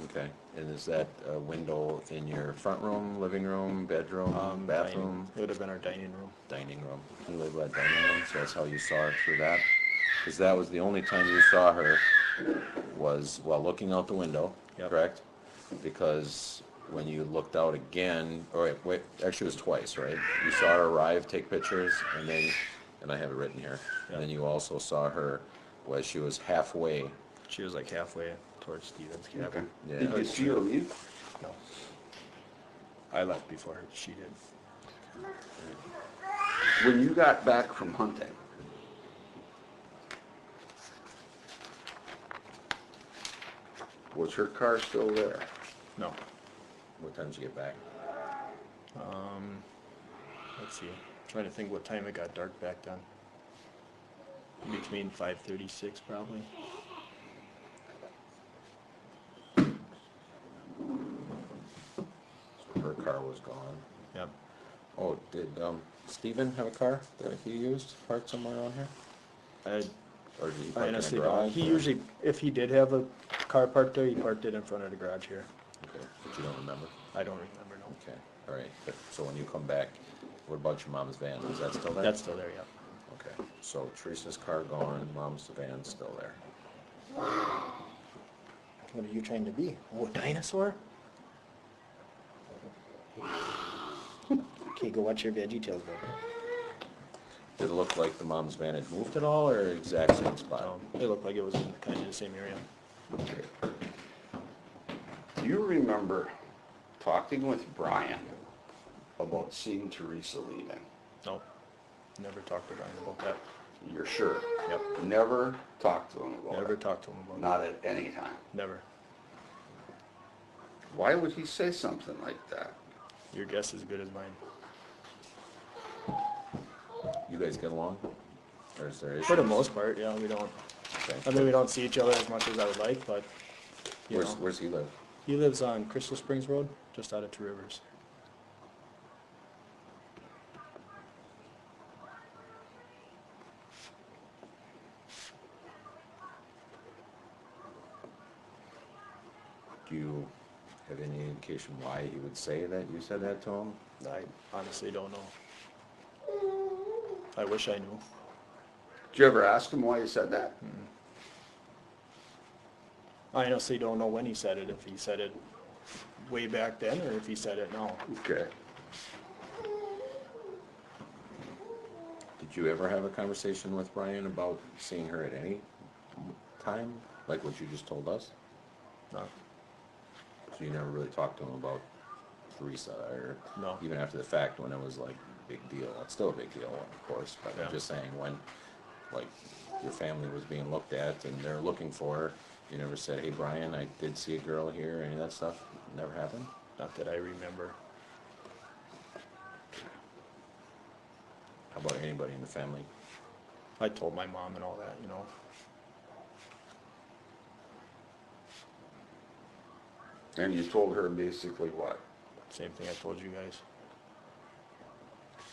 Okay, and is that a window in your front room, living room, bedroom, bathroom, Dining. It would have been our dining room. dining room? You live at dining room, so that's how you saw her through that? Because that was the only time you saw her was while looking out the window, Yep. correct? Because when you looked out again, or wait, actually it was twice, right? You saw her arrive, take pictures, and then, and I have it written here. And then you also saw her, well, she was halfway. She was like halfway towards Steven's Okay. cabin. Yeah. Did you see her leave? No. I left before her. She did. When you got back from hunting, was her car still there? No. What time did you get back? Let's see. Trying to think what time it got dark back then. Between 5:36 probably. So her car was gone. Yep. Oh, did Steven have a car that he used, parked somewhere on here? Or did he I park in a honestly don't. garage? He or- usued, if he did have a car parked there, he parked it in front of the garage here. Okay, but you don't remember? I don't remember, no. Okay, all right. But so when you come back, what about your mom's van? Is that still there? That's still there, yep. Okay, so Teresa's car gone, mom's van's still there. What are you trying to be? Oh, a dinosaur? Okay, go watch your VeggieTales, bro. Did it look like the mom's van had moved at all, or exact same spot? It looked like it was in kind of the same area. Okay. Do you remember talking with Brian about seeing Teresa leaving? No, never talked to Brian about that. You're sure? Yep. Never talked to him about Never it? talked to him about Not at any time? it. Never. Why would he say something like that? Your guess is as good as mine. You guys get along? Or is there issues? For the most part, yeah, we don't. Okay. I mean, we don't see each other as much as I would like, but, you know. Where's he live? He lives on Crystal Springs Road, just out of Two Rivers. Do you have any indication why he would say that you said that to him? I honestly don't know. I wish I knew. Did you ever ask him why he said that? I honestly don't know when he said it, if he said it way back then or if he said it now. Okay. Did you ever have a conversation with Brian about seeing her at any time, like what you just told us? No, So you never really talked to him about Theresa, or No. even after the fact when it was like big deal? It's still a big deal, of course, but Yeah. I'm just saying when, like, your family was being looked at and they're looking for her, you never said, hey, Brian, I did see a girl here, any of that stuff? Never happened? not that I remember. How about anybody in the family? I told my mom and all that, you know. And you told her basically what? Same thing I told you guys.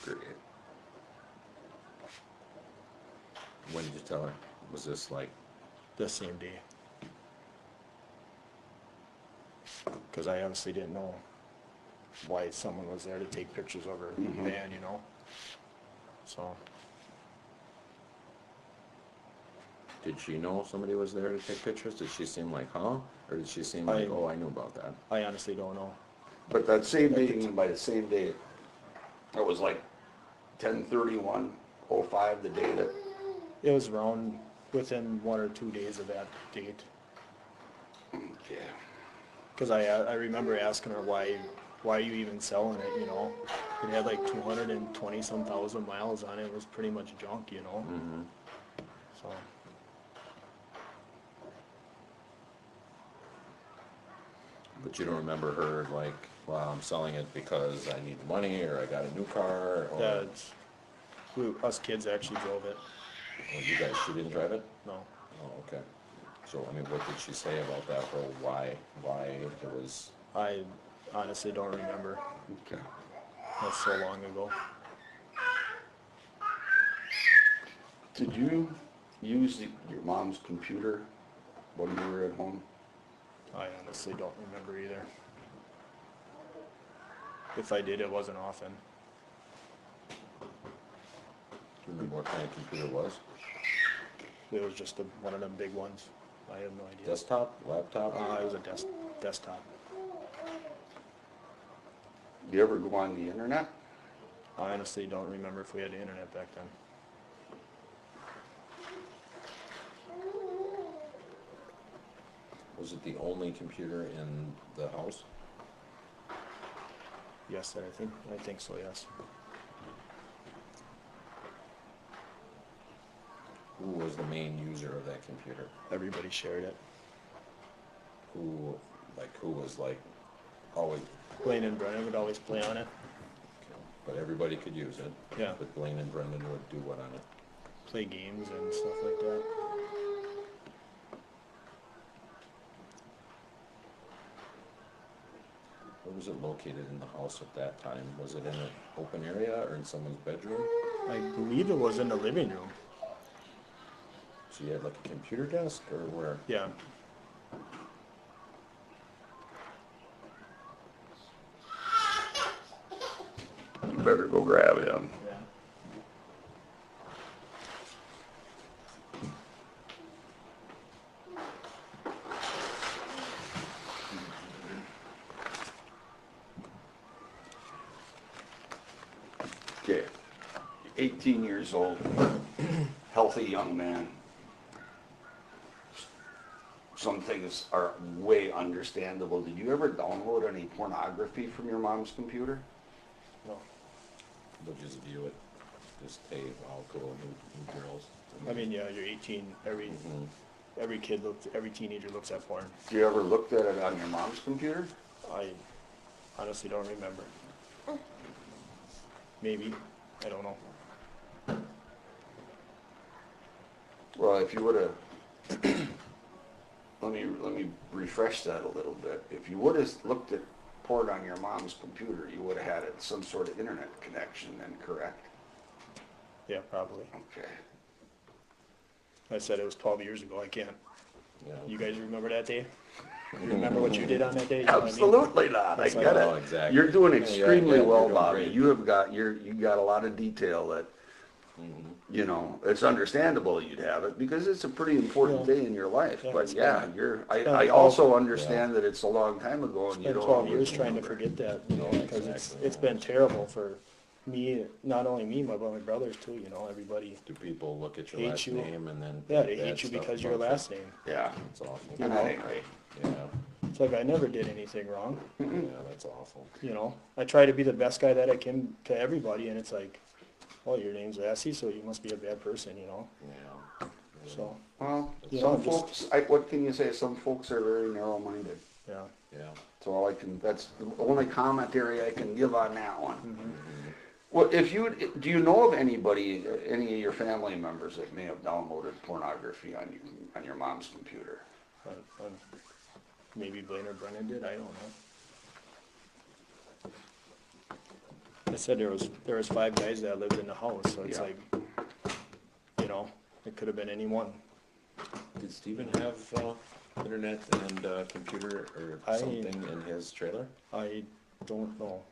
Great. When did you tell her? Was this like, The same day. Because I honestly didn't know why someone was there to take pictures of her van, you know. So, did she know somebody was there to take pictures? Did she seem like, huh? Or did she seem like, oh, I knew about that? I honestly don't know. But that same meeting, by the same day, it was like 10/31/05, the day that, It was around within 1 or 2 days of that date. yeah. Because I remember asking her why are you even selling it, you know? It had like 220 some thousand miles on it. It was pretty much junk, you know? Mm-hmm. So, But you don't remember her like, well, I'm selling it because I need the money, or I got a new car, or yeah, us kids actually drove it. or you guys, she didn't drive it? No. Oh, okay. So, I mean, what did she say about that whole why it was? I honestly don't remember. Okay. That's so long ago. Did you use your mom's computer when you were at home? I honestly don't remember either. If I did, it wasn't often. Do you remember what kind of computer it was? It was just one of them big ones. I have no idea. Desktop, laptop? It was a desktop. Do you ever go on the internet? I honestly don't remember if we had the internet back then. Was it the only computer in the house? Yes, I think so, yes. Who was the main user of that computer? Everybody shared it. Who was like always, Blaine and Brennan would always play on it. but everybody could use it? Yeah. But Blaine and Brendan would do what on it? Play games and stuff like that. Where was it located in the house at that time? Was it in an open area or in someone's bedroom? I believe it was in the living room. So you had like a computer desk, or where? Yeah. You better go grab him. Yeah. Okay. 18 years old, healthy young man. Some things are way understandable. Did you ever download any pornography from your mom's computer? No. But just view it, just, hey, wow, cool, new girls. I mean, yeah, you're 18. Mhm. Every teenager looks at porn. Do you ever looked at it on your mom's computer? I honestly don't remember. Maybe. I don't know. Well, if you would have let me refresh that a little bit. If you would have looked at port on your mom's computer, you would have had some sort of internet connection then, correct? Yeah, probably. Okay. I said it was 12 years ago, I can't. Yeah. You guys remember that day? You remember what you did on that day? You know what I mean? Absolutely not. I It's like, get oh, it. exactly. You're doing Yeah, extremely you're well, doing Bobby. great. You got a lot of detail that, you know, it's understandable you'd have it because it's a pretty important Yeah. day in your life. Yeah, But it's yeah, been I 12 also understand that it's a long time ago and you Been don't 12 always years trying to remember. forget that, you know, Yeah, because exactly, it's yeah. been terrible for me, not only me, but my brothers too, you know, everybody. Do people look at your Hate last you. name and then? Yeah, think they bad hate you stuff because your about last name. Yeah. That's awful. You And know? anyway, Yeah, It's like I never did anything wrong, yeah, that's awful. you know. I try to be the best guy that I can to everybody, and it's like, well, your name's Dassey, so you must be a bad person, you know. Yeah. So, well, You some know, just- folks, what can you say? Some folks are very narrow-minded. yeah. Yeah. That's all I can, that's the only commentary I can give on that one. Mm-hmm. Well, do you know of anybody, any of your family members that may have downloaded pornography on your mom's computer? Maybe Blaine or Brennan did, I don't know. I said there was 5 guys that lived in the house, so it's Yeah. like, you know, it could have been any one. Did Steven have internet and computer or I- something in his trailer? I don't know,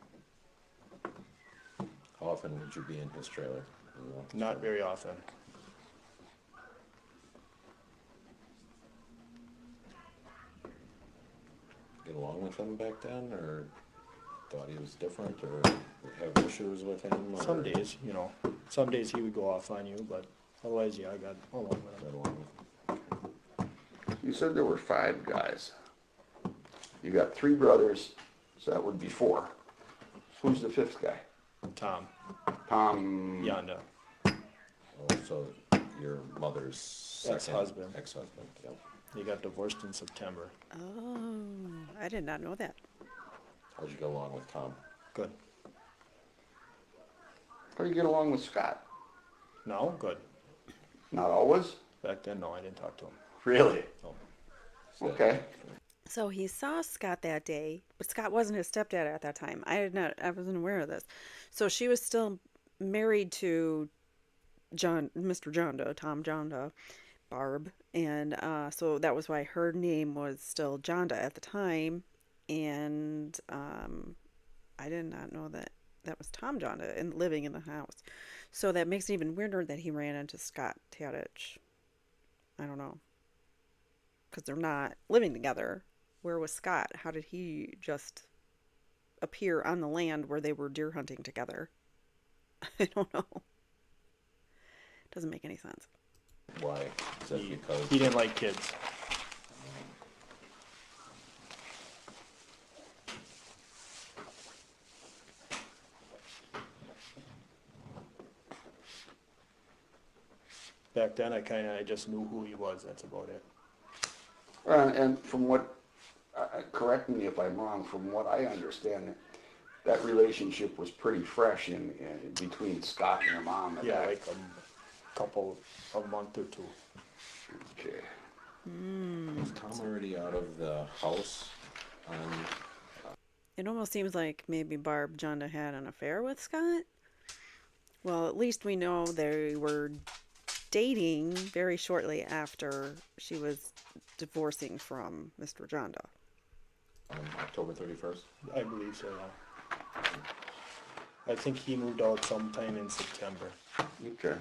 How often would you be in his trailer? You know? not very often. Get along with him back then, or thought he was different, or have issues with him? Or Some days, you know, some days he would go off on you, but otherwise, yeah, I got along with Get him. along with You said there were 5 guys. You got 3 brothers, so that would be 4. Who's the 5th guy? Tom, Tom. Yonda, Oh, so your mother's second Ex-husband. Ex-husband, yep. he got divorced in September. Oh, I did not know that. How'd you get along with Tom? Good. How do you get along with Scott? No, good. Not always? Back then, no, I didn't talk to him. Really? No. Okay. So he saw Scott that day, but Scott wasn't his stepdad at that time. I wasn't aware of this. So she was still married to Mr. John Doe, Tom John Doe, Barb. And so that was why her name was still Jonda at the time. And I did not know that was Tom Jonda and living in the house. So that makes it even weirder that he ran into Scott Tadich. I don't know. Because they're not living together. Where was Scott? How did he just appear on the land where they were deer hunting together? I don't know. Doesn't make any sense. Why? Is that because? He didn't like kids. Back then, I just knew who he was, that's about it. And from what, correct me if I'm wrong, from what I understand, that relationship was pretty fresh in between Scott and your mom. At Yeah, that. like a month or 2. Okay. Was Tom already out of the house? It almost seems like maybe Barb Jonda had an affair with Scott. Well, at least we know they were dating very shortly after she was divorcing from Mr. Jonda. On October 31st? I believe so, yeah. I think he moved out sometime in September. Okay.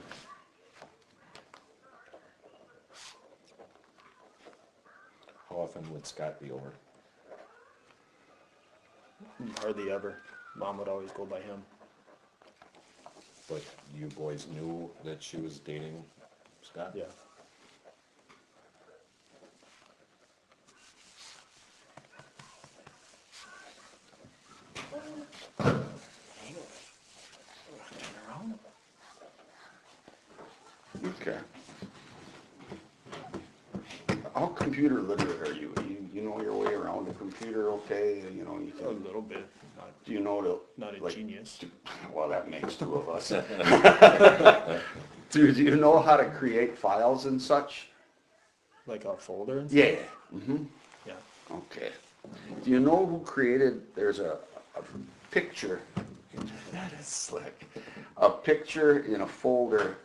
How often would Scott be over? Hardly ever. Mom would always go by him. But you boys knew that she was dating Scott? Yeah. Okay. How computer literate are you? You know your way around a computer okay? You know, you A can, little bit, do you know to, not a like, genius. well, that makes 2 of us. Do you know how to create files and such? Like a folder and stuff? Yeah. Mm-hmm. Yeah. Okay. Do you know who created, there's a picture, that is slick, a picture in a folder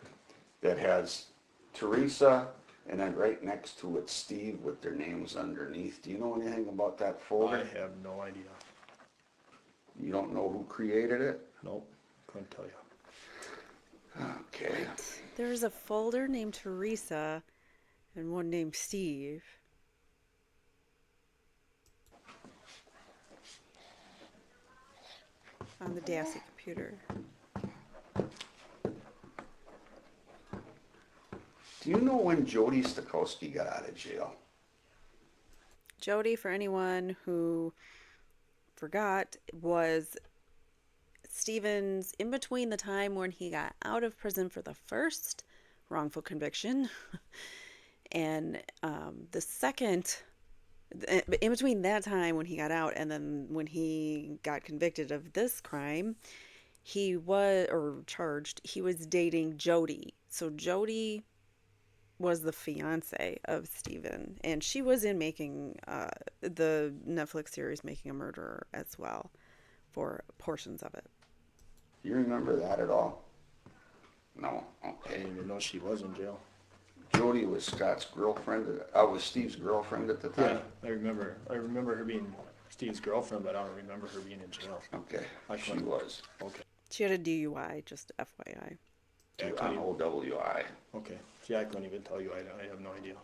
that has Theresa and then right next to it Steve with their names underneath. Do you know anything about that I folder? have no idea. You don't know who created it? Nope, couldn't tell you. Okay. What? There's a folder named Theresa and one named Steve. On the Dassey computer. Do you know when Jody Stokowski got out of jail? Jody, for anyone who forgot, was Steven's in between the time when he got out of prison for the first wrongful conviction and the second, in between that time when he got out and then when he got convicted of this crime, he was, or charged, he was dating Jody. So Jody was the fiance of Steven, and she was in making the Netflix series Making a Murderer as well for portions of it. Do you remember that at all? No? I Okay. didn't even know she was in jail. Jody was Scott's girlfriend, was Steve's girlfriend at the time? Yeah, I remember her being Steve's girlfriend, but I don't remember her being in jail. Okay, I she couldn't- was. Okay. She had a DUI, just FYI. Yeah, I On couldn't even- OWI. Okay. See, I couldn't even tell you. I have no idea.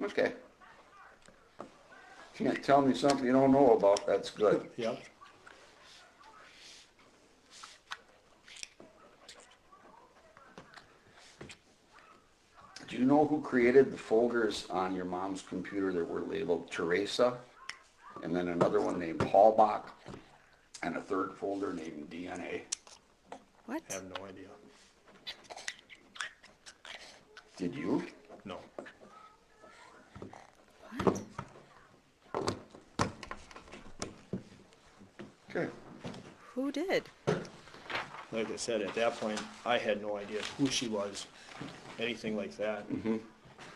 Okay. Can't tell me something you don't know about, that's good. Yep. Do you know who created the folders on your mom's computer that were labeled Theresa? And then another one named Halbach, and a third folder named DNA? What? I have no idea. Did you? No. What? Okay. Who did? Like I said, at that point, I had no idea who she was, anything like that.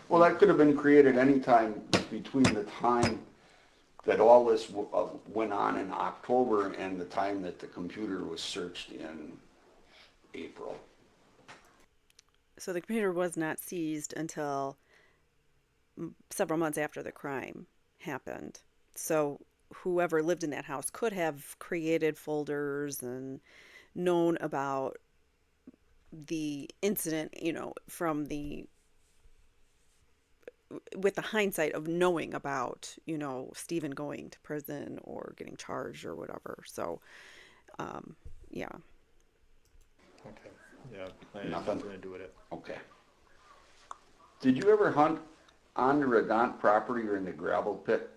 Well, that could have been created anytime between the time that all this went on in October and the time that the computer was searched in April. So the computer was not seized until several months after the crime happened. So whoever lived in that house could have created folders and known about the incident, from the with the hindsight of knowing about, Stephen going to prison or getting charged or whatever. So, yeah. Okay. Yeah, I had Nothing. nothing to do with it. Okay. Did you ever hunt on the Redont property or in the gravel pit?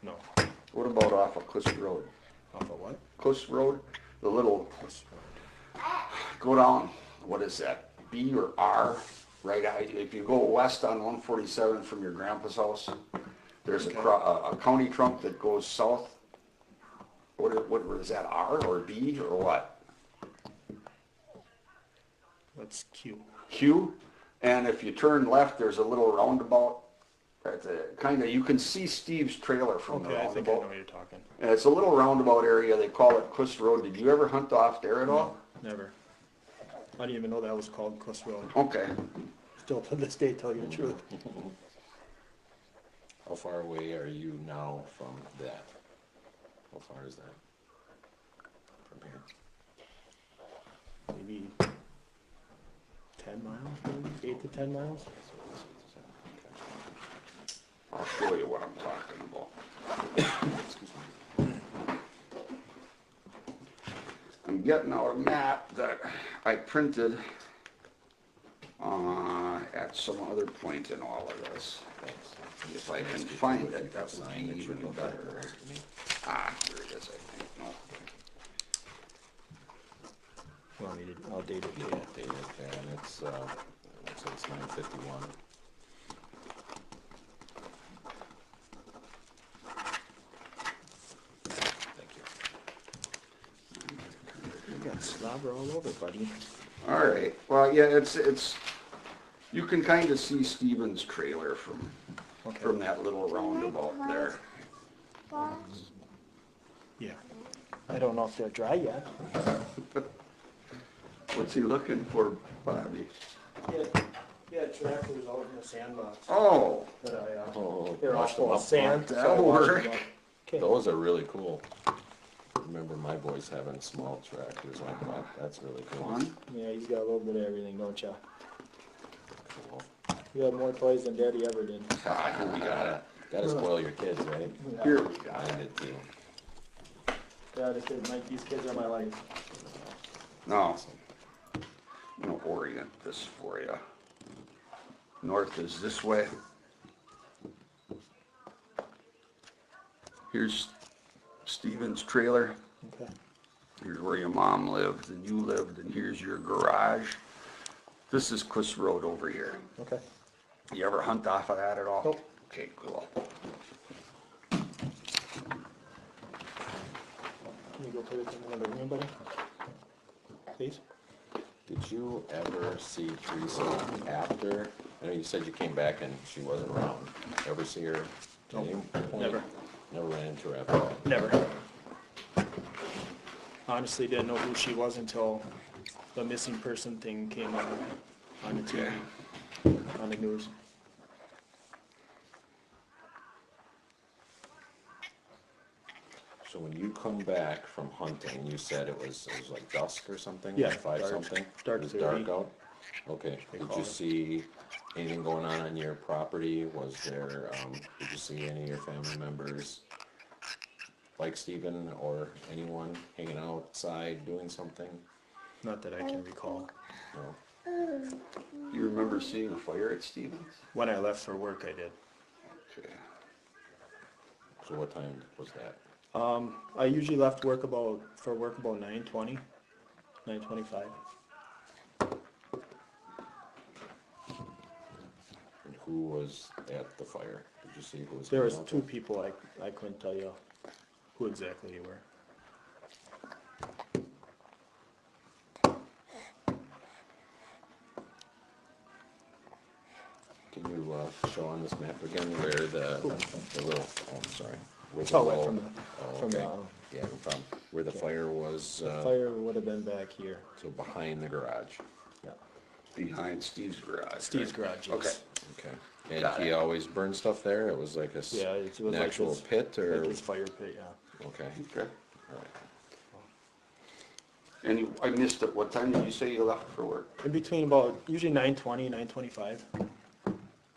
No. What about off of Cliffs Road? Off of what? Cliffs Road, the little, go down, what is that, B or R? Right, if you go west on 147 from your grandpa's house, there's a county trunk that goes south. What is that, R or B or what? That's Q. Q, and if you turn left, there's a little roundabout. That's you can see Steve's trailer from the Okay, I think I know roundabout. what you're talking. And it's a little roundabout area, they call it Cliffs Road. Did you ever hunt off there at all? Never. I didn't even know that was called Cliffs Road. Okay. Still to this day, tell you the truth. How far away are you now from that? How far is that from here? Maybe 10 miles, maybe 8 to 10 miles. I'll show you what I'm talking about. Excuse me. I'm getting out a map that I printed at some other point in all of this. If I can find it, that would Sign be that you even know better better. than me. Here it is, I think. No. Well, I'll date it. Yeah, date it there, and it's, looks like it's 9:51. Thank you. You got slobber all over, buddy. All right, well, yeah, it's, you can kind of see Steven's trailer from that little roundabout there. Yeah. I don't know if they're dry yet. What's he looking for, Bobby? Yeah, tractors out in the sandbox. Oh, But Oh, they're all wash full them of up, sand. that'll so I washed work. them up. Okay. Those are really cool. Remember my boys having small tractors like that. That's really cool. fun. Yeah, he's got a little bit of everything, don't ya? Cool. You have more toys than Daddy ever did. God, here we got it. Gotta spoil your kids, right? Here we got I it. did too. Yeah, these kids are my life. Now, I'm gonna orient this for you. North is this way. Here's Steven's trailer. Okay. Here's where your mom lived and you lived, and here's your garage. This is Cliffs Road over here. Okay. You ever hunt off of that at all? Nope. Okay, cool. Can you go put it in another room, buddy? Please? Did you ever see Theresa after? I know you said you came back and she wasn't around. Ever see her? at any point? Never. Never ran into her after that? Never. Honestly, didn't know who she was until the missing person thing came on the TV, on the news. So when you come back from hunting, you said it was like dusk or something? Yeah, Like five dark. something? Dark It was 30. dark out? Okay. They Did call you it. see anything going on your property? Was there, did you see any of your family members, like Steven or anyone hanging outside doing something? Not that I can recall. No? You remember seeing a fire at Stevens? When I left for work, I did. Okay. So what time was that? I usually left work about 9:20, 9:25. And who was at the fire? Did you see who was? There was hanging out two there? people, I couldn't tell you who exactly they were. Can you, show on this map again where the little, oh, sorry. Where the Oh, right, low- from the, oh, from okay. the, Yeah, no problem. Where the fire was, the fire would have been back here. so behind the garage. Yeah. Behind Steve's garage. Steve's right? garage, yes. Okay. Okay. And Got he it. always burned stuff there? It was like a Yeah, it was an like actual his- pit or? Like his fire pit, yeah. Okay, Okay. all right. And I missed it. What time did you say you left for work? In between about, usually 9:20, 9:25.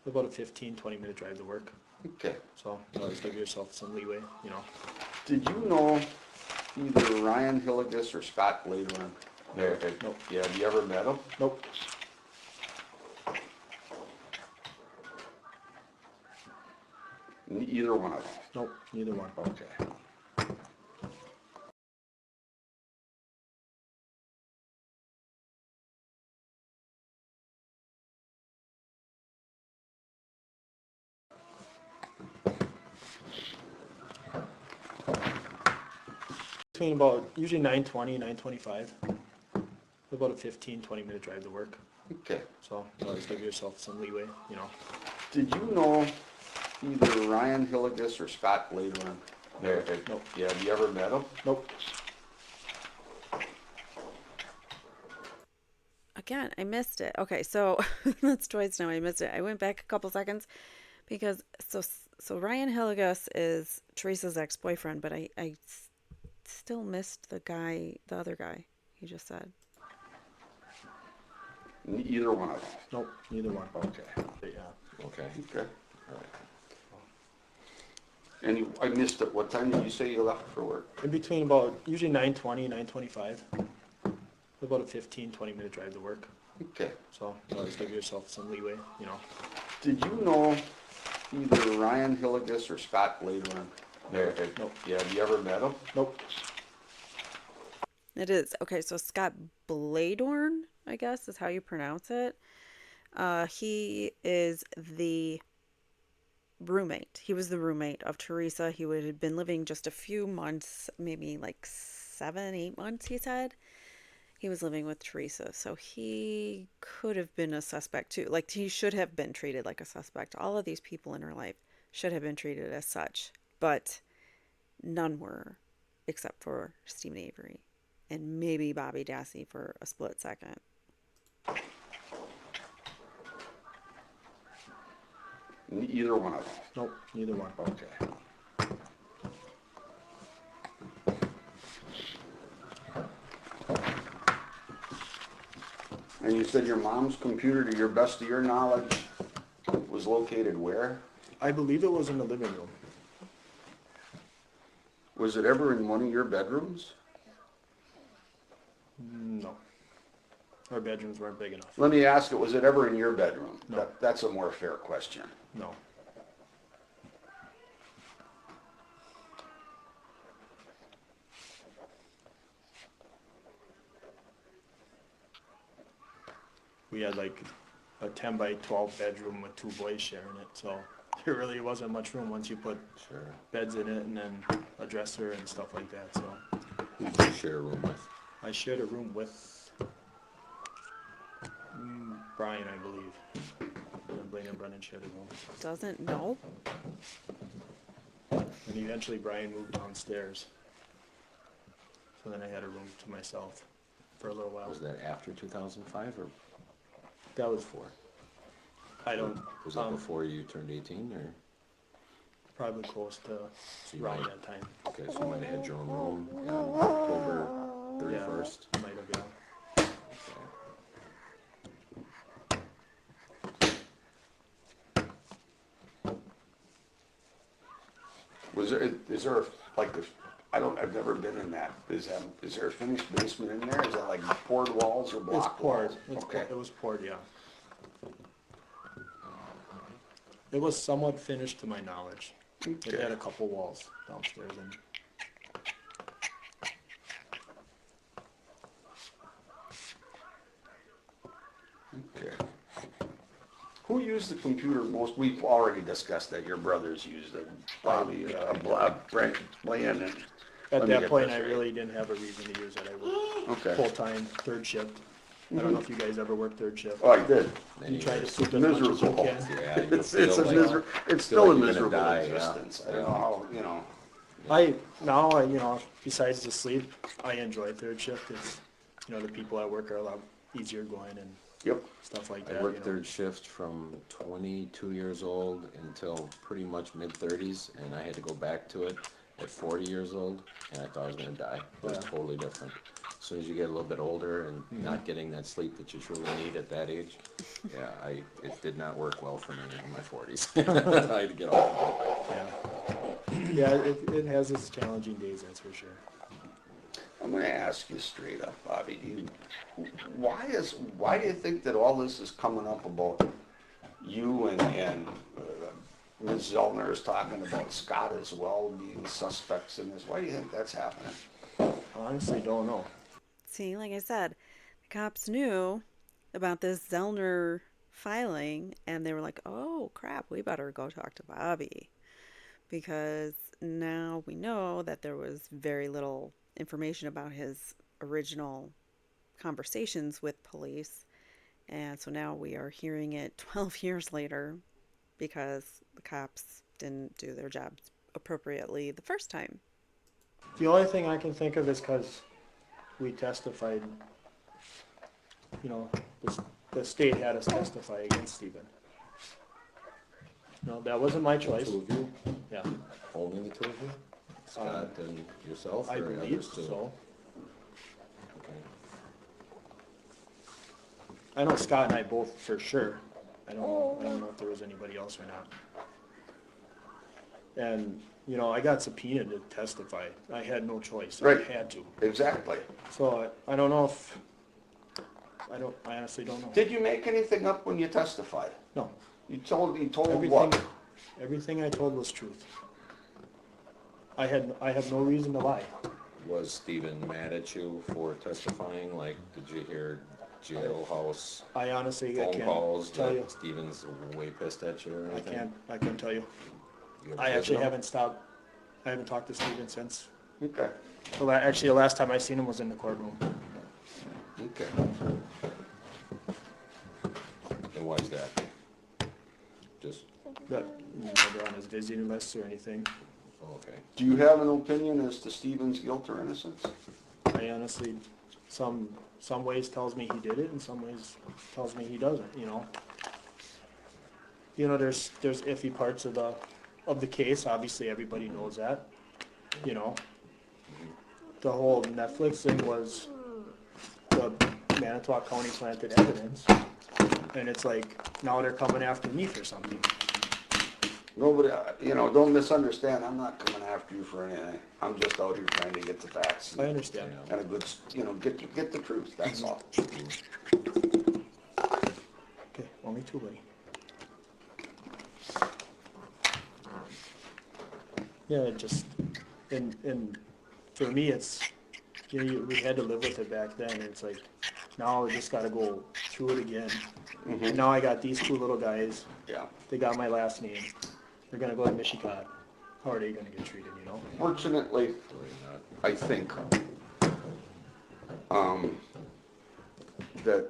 About a 15-20 minute drive to work. Okay. So you always give yourself some leeway, you know. Did you know either Ryan Hilligus or Scott Blademan? Nope. Yeah, have you ever met them? Nope. Either one of them? Nope, neither one. Okay. Between about, usually 9:20, 9:25. About a 15-20 minute drive to work. Okay. So you always give yourself some leeway, you know. Did you know either Ryan Hilligus or Scott Blademan? Nope. Yeah, have you ever met them? Nope. Again, I missed it. Okay, so that's twice now I missed it. I went back a couple seconds because so Ryan Hilligus is Teresa's ex-boyfriend, but I still missed the other guy you just said. Either one of them? Nope, neither one. Okay. But yeah. Okay, Okay. all right. And I missed it. What time did you say you left for work? In between about, usually 9:20, 9:25. About a 15-20 minute drive to work. Okay. So you always give yourself some leeway, you know. Did you know either Ryan Hilligus or Scott Blademan? Nope. Yeah, have you ever met them? Nope. It is. Okay, so Scott Bladorn, I guess is how you pronounce it. He is the roommate. He was the roommate of Theresa. He would have been living just a few months, maybe like 7, 8 months, he said. he was living with Theresa, so he could have been a suspect too. Like, he should have been treated like a suspect. All of these people in her life should have been treated as such, but none were, except for Steven Avery and maybe Bobby Dassey for a split second. Either one of them. Nope, neither one. Okay. And you said your mom's computer, to your best of your knowledge, was located where? I believe it was in the living room. Was it ever in one of your bedrooms? No. Our bedrooms weren't big enough. Let me ask it, was it ever in your bedroom? No. That's a more fair question. No. We had like a 10 by 12 bedroom with 2 boys sharing it, so there really wasn't much room once you put Sure. beds in it and then a dresser and stuff like that, so. Who did you share a room with? I shared a room with Brian, I believe. And Blaine and Brennan shared a room. Doesn't know. And eventually Brian moved downstairs. So then I had a room to myself for a little while. Was that after 2005 or That was before? I don't, Was that before you turned 18 or? probably close to So you around might- that time. Okay, so you might have had your own room on October 31st. Yeah, might have been. Was there, is there like, I've never been in that. Is there a finished basement in there? Is that like poured walls or It's block poured. walls? Okay. It was poured, yeah. It was somewhat finished to my knowledge. It Okay. had a couple walls downstairs and Okay. Who used the computer most? We've already discussed that your brothers used it. Bobby, Brent, Blaine, and. at let me that get point this I right. really didn't have a reason to use it. I worked Okay. full-time, third shift. I don't know if you guys ever worked third shift. Oh, I did. You try to Anyways. sleep as much as you Miserable. can. Yeah, you It's feel a like- miserable, it's feel still a like you're gonna miserable die, yeah. existence. I don't know how, you know. Besides the sleep, I enjoy third shift. It's, the people at work are a lot easier going and Yep. stuff like I that. worked third shift from 22 years old until pretty much mid-30s, and I had to go back to it at 40 years old, and I thought I was gonna die. It was Yeah. totally different. As soon as you get a little bit older and not getting that sleep that you truly need at that age, yeah, it did not work well for me in my 40s. I had to get off of it. Yeah, it has its challenging days, that's for sure. I'm gonna ask you straight up, Bobby, why do you think that all this is coming up about you and Ms. Zellner is talking about Scott as well being suspects in this? Why do you think that's happening? Honestly, don't know. See, like I said, the cops knew about this Zellner filing, and they were like, oh crap, we better go talk to Bobby. Because now we know that there was very little information about his original conversations with police. And so now we are hearing it 12 years later because the cops didn't do their jobs appropriately the first time. The only thing I can think of is because we testified, the state had us testify against Stephen. No, that wasn't my The choice. two of you? Yeah, Only the two of you? Scott and yourself, I or believe others too? so. Okay. I know Scott and I both for sure. I don't know if there was anybody else or not. And, I got subpoenaed to testify. I had no choice. Right. I had to. Exactly. So I don't know if, I honestly don't know. Did you make anything up when you testified? No. You told Everything, what? everything I told was truth. I have no reason to lie. Was Stephen mad at you for testifying? Like, did you hear jailhouse I honestly phone can't calls tell you. that Stephen's way pissed at you or I anything? can't tell you. You ever I visit actually him? haven't stopped. I haven't talked to Steven since. Okay. Actually, the last time I seen him was in the courtroom. Okay. And why is that? Just, But never on his visiting list or anything. oh, okay. Do you have an opinion as to Steven's guilt or innocence? I honestly, some ways tells me he did it, and some ways tells me he doesn't. There's iffy parts of the case. Obviously, everybody knows that. You know, the whole Netflix thing was the Manitowoc County planted evidence, and it's like now they're coming after me for something. Nobody, don't misunderstand, I'm not coming after you for anything. I'm just out here trying to get the facts. I understand. And a good, get the truth, that's all. Okay, well, me too, buddy. Yeah, it just, and for me, it's, we had to live with it back then, and it's like, now I just gotta go through it again. And now I got these two little guys, Yeah. they got my last name, they're gonna go to Michigan. How are they gonna get treated? Fortunately, I think, that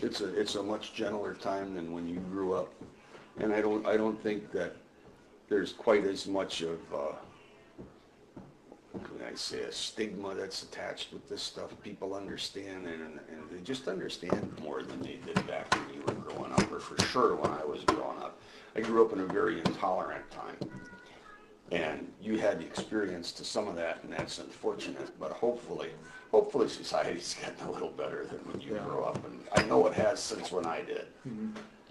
it's a much gentler time than when you grew up. And I don't think that there's quite as much of, what can I say, a stigma that's attached with this stuff. People understand and they just understand more than they did back when you were growing up, or for sure when I was growing up. I grew up in a very intolerant time. And you had the experience to some of that, and that's unfortunate, but hopefully society's gotten a little better than when you grew up, and I know it has since when I did.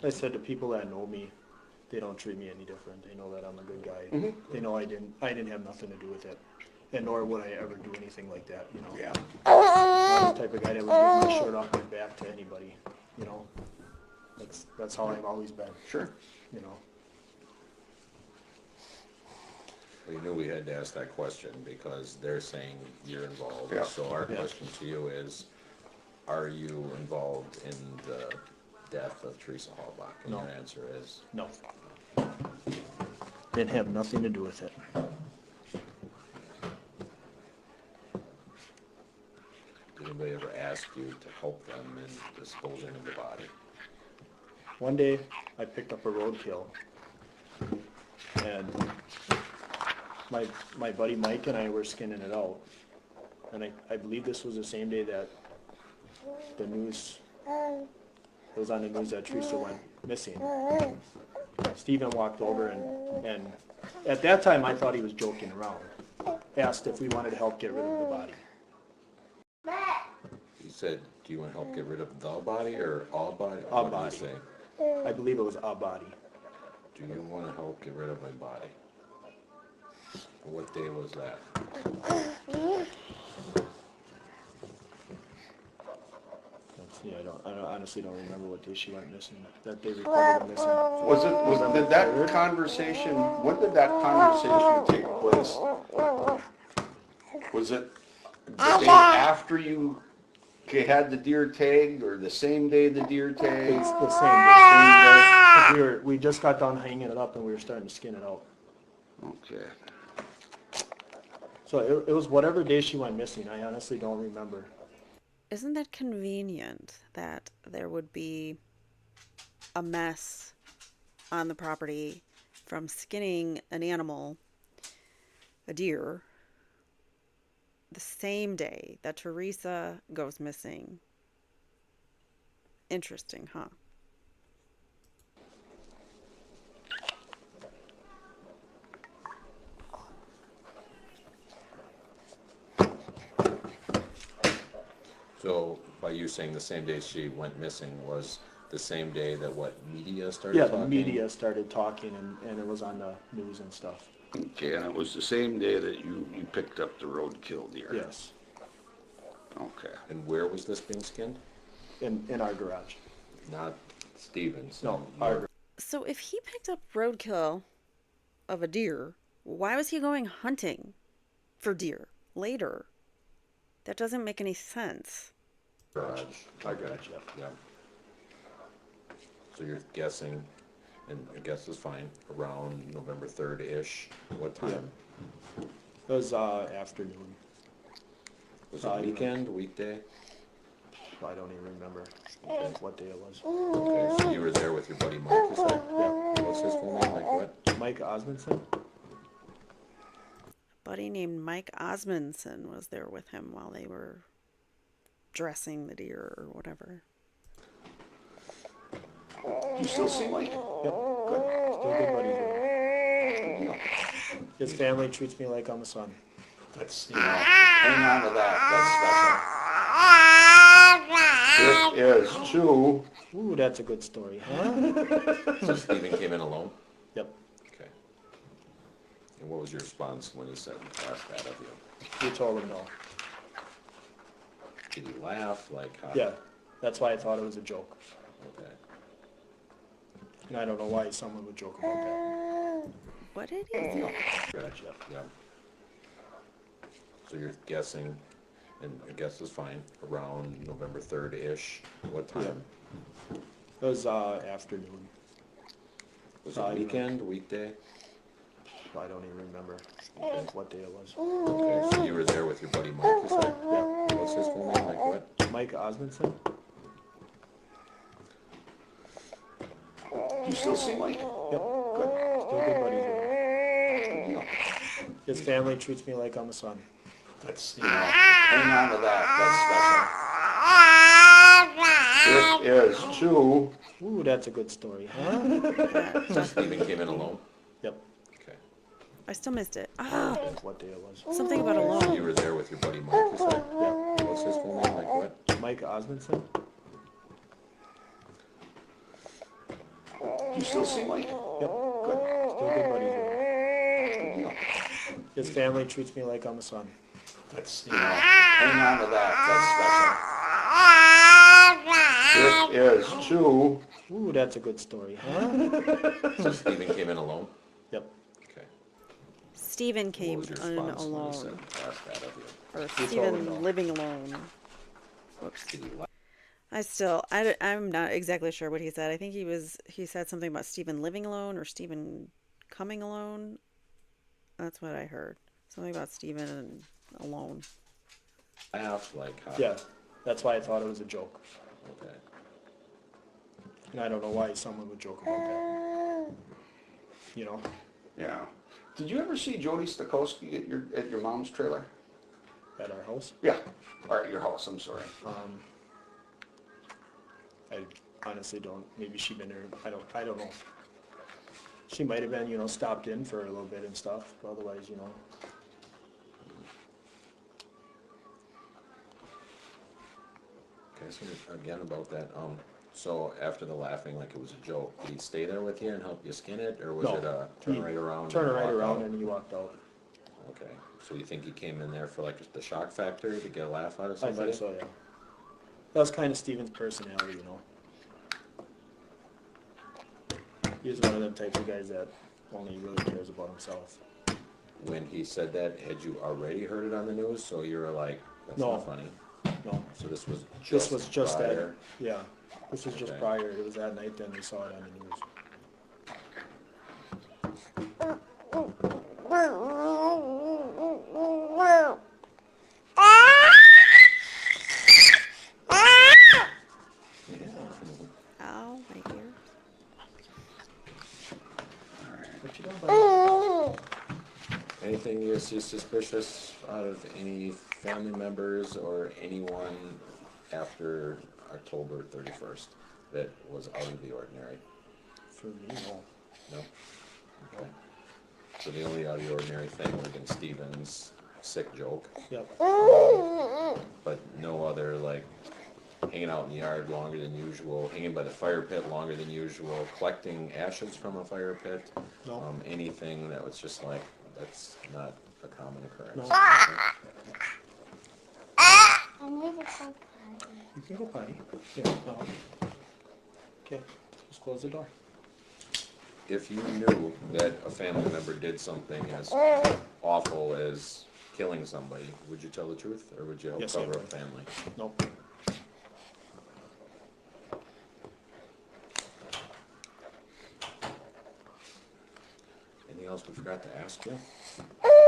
I said to people that know me, they don't treat me any different. They know that I'm a good guy. They know I didn't have nothing to do with it, and nor would I ever do anything like that. Yeah. I'm the type of guy that would give my shirt off my back to anybody. That's how I've always been. Sure. We knew we had to ask that question because they're saying you're involved. Yeah. So our Yeah. question to you is, are you involved in the death of Theresa Halbach? And No. your answer is, No. Didn't have nothing to do with it. did anybody ever ask you to help them in disposing of the body? One day, I picked up a roadkill, and my buddy Mike and I were skinning it out. And I believe this was the same day that the news, it was on the news that Theresa went missing. Steven walked over and at that time I thought he was joking around. Asked if we wanted to help get rid of the body. He said, do you want to help get rid of the body or all body? A What body. did he say? I believe it was a body. Do you want to help get rid of my body? What day was that? I honestly don't remember what day she went missing. That day reported her missing. Did that conversation, when did that conversation take place? Was it the day after you had the deer tagged, or the same day the deer It's tagged? the same day. We just got done hanging it up and we were starting to skin it out. Okay. So it was whatever day she went missing. I honestly don't remember. Isn't that convenient that there would be a mess on the property from skinning an animal, a deer, the same day that Theresa goes missing? Interesting, huh? So by you saying the same day she went missing was the same day that what, media started Yeah, talking? the media started talking and it was on the news and stuff. Okay, and it was the same day that you picked up the roadkill deer? Yes, Okay. And where was this being skinned? in our garage. Not Stevens. No, your- So if he picked up roadkill of a deer, why was he going hunting for deer later? That doesn't make any sense. Garage. Our garage, yep. Yeah. So you're guessing, and I guess is fine, around November 3rd-ish, what time? It was afternoon. Was it weekend, weekday? I don't even remember what day it was. Okay, so you were there with your buddy Mike, you said? Yeah, What's his full name, like what? Mike Osmondson. Buddy named Mike Osmondson was there with him while they were dressing the deer or whatever. You still see Mike? Yep, good. Still good buddies with him. His family treats me like I'm a son. That's, hang on to that. That's special. It is too. Ooh, that's a good story, huh? So Steven came in alone? Yep. Okay. And what was your response when he said, asked that of you? We told him no. Did he laugh, like how? Yeah, that's why I thought it was a joke. Okay. And I don't know why someone would joke about that. What did he say? Gotcha, yeah. So you're guessing, and I guess is fine, around November 3rd-ish, what time? It was afternoon. Was it weekend, weekday? I don't even remember what day it was. Okay, so you were there with your buddy Mike, you said? Yeah, What's his full name, like what? Mike Osmondson. You still see Mike? Yep, good. Still good buddies with him. His family treats me like I'm a son. That's, hang on to that. That's special. It is too. Ooh, that's a good story, huh? So Steven came in alone? Yep. Okay. I still missed it. Ah, What day it was. something about So alone. you were there with your buddy Mike, you said? Yeah, What's his full name, like what? Mike Osmondson. You still see Mike? Yep, good. Still good buddies with him. His family treats me like I'm a son. That's, hang on to that. That's special. It is too. Ooh, that's a good story, huh? So Steven came in alone? Yep. Okay. Stephen What came was your in response when he said, alone. asked that of you? Or told him Stephen no. living alone. Whoops. Did he laugh? I'm not exactly sure what he said. I think he said something about Stephen living alone or Stephen coming alone. That's what I heard. Something about Stephen alone. Laugh, like how? Yeah, that's why I thought it was a joke. Okay. And I don't know why someone would joke about that. You know? Yeah. Did you ever see Jody Stokowski at your mom's trailer? At our house. Yeah. Or at your house, I'm sorry. I honestly don't. Maybe she been there. I don't know. She might have been, stopped in for a little bit and stuff. But otherwise, Okay, so again about that, so after the laughing, like it was a joke, did he stay there with you and help you skin it, or was No. it a turn right around? Turn and right walk around out? and he walked out. Okay, so you think he came in there for like the shock factor to get a laugh out of I somebody? think so, yeah. That was kind of Steven's personality, He's one of them types of guys that only really cares about himself. When he said that, had you already heard it on the news, so you were like, that's No. not funny? No, So this was this was just that. prior? Yeah, this was just Okay. prior. It was that night. Then we saw it on the news. Ow, my ear. What you doing, buddy? Anything you see suspicious out of any family members or anyone after October 31st that was out of the ordinary? For me, no. No? Okay. So the only out of the ordinary thing would have been Steven's sick joke, Yep. but no other, like, hanging out in the yard longer than usual, hanging by the fire pit longer than usual, collecting ashes from a fire pit? No. Anything that was just like, that's not a common occurrence? No. You can go potty. Yeah. No. Okay. Just close the door. If you knew that a family member did something as awful as killing somebody, would you tell the truth, or would you help Yes, I cover a would. family? Nope. Anything else we forgot to ask you?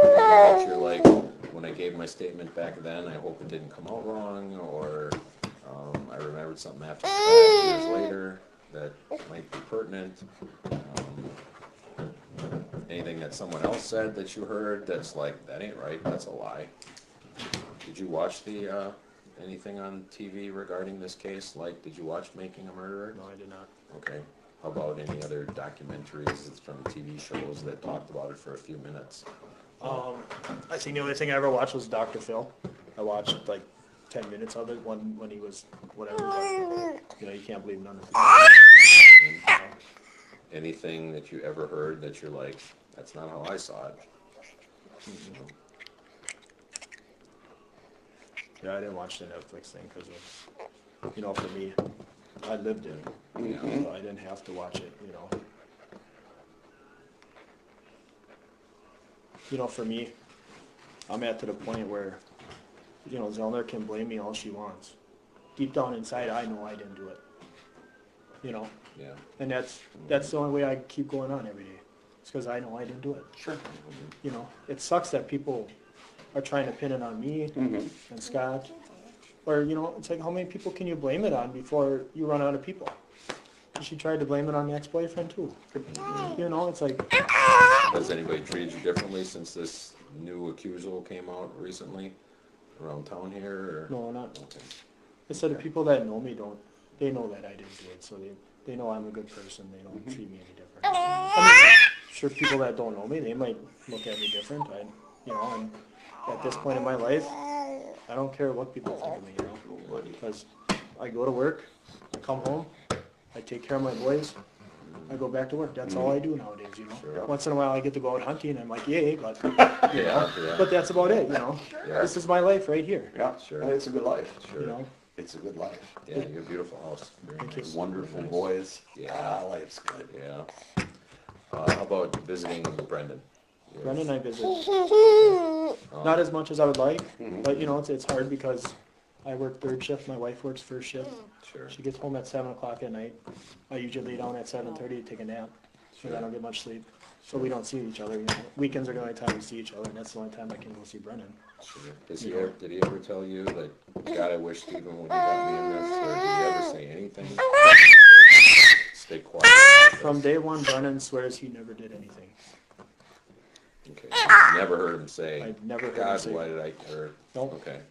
that you're like, when I gave my statement back then, I hope it didn't come out wrong, or I remembered something after the fact, years later, that might be pertinent. Anything that someone else said that you heard that's like, that ain't right, that's a lie. Did you watch anything on TV regarding this case? Like, did you watch Making a Murderer? No, I did not. Okay. How about any other documentaries from TV shows that talked about it for a few minutes? I think the only thing I ever watched was Dr. Phil. I watched like 10 minutes of it when he was whatever. But, you can't believe none of it. Anything that you ever heard that you're like, that's not how I saw it? Yeah, I didn't watch the Netflix thing because for me, I lived it. So I didn't have to watch it. For me, I'm to the point where, Zellner can blame me all she wants. Deep down inside, I know I didn't do it. Yeah. And that's the only way I keep going on every day. It's because I know I didn't do it. Sure. It sucks that people are trying to pin it on me and Scott. Or, it's like, how many people can you blame it on before you run out of people? She tried to blame it on the ex-boyfriend too. It's like... Has anybody treated you differently since this new accusal came out recently around town here? Or? No, not... Okay. I said the people that know me they know that I didn't do it, so they know I'm a good person. They don't treat me any different. Sure, people that don't know me, they might look at me different. And at this point in my life, I don't care what people think of me, because I go to work, I come home, I take care of my boys, I go back to work. That's all I do nowadays, Sure. Once in a while I get to go out hunting, and I'm like, yay, but, Yeah. but that's about it, Yeah. This is my life right here, Yeah, Sure. it's a good life. Sure. It's a good life. Yeah, you have a beautiful house. Very Thank you. nice. Wonderful Very nice. boys. Yeah. Life's good. Yeah. How about visiting Brendan? Yes. Brendan, I visit. Not as much as I would like, but it's hard because I work third shift, my wife works first shift. Sure. She gets home at 7 o'clock at night. I usually lay down at 7:30 to take a nap, because I don't get much sleep. So we don't see each other. Weekends are the only time we see each other, and that's the only time I can go see Brendan. Sure. Did he ever tell you that, God, I wish Steven would have got me in this, or did he ever say anything? Stay quiet. From day one, Brendan swears he never did anything. Okay. Never heard him say, I've never heard him God, say- why did I, or, Nope. okay.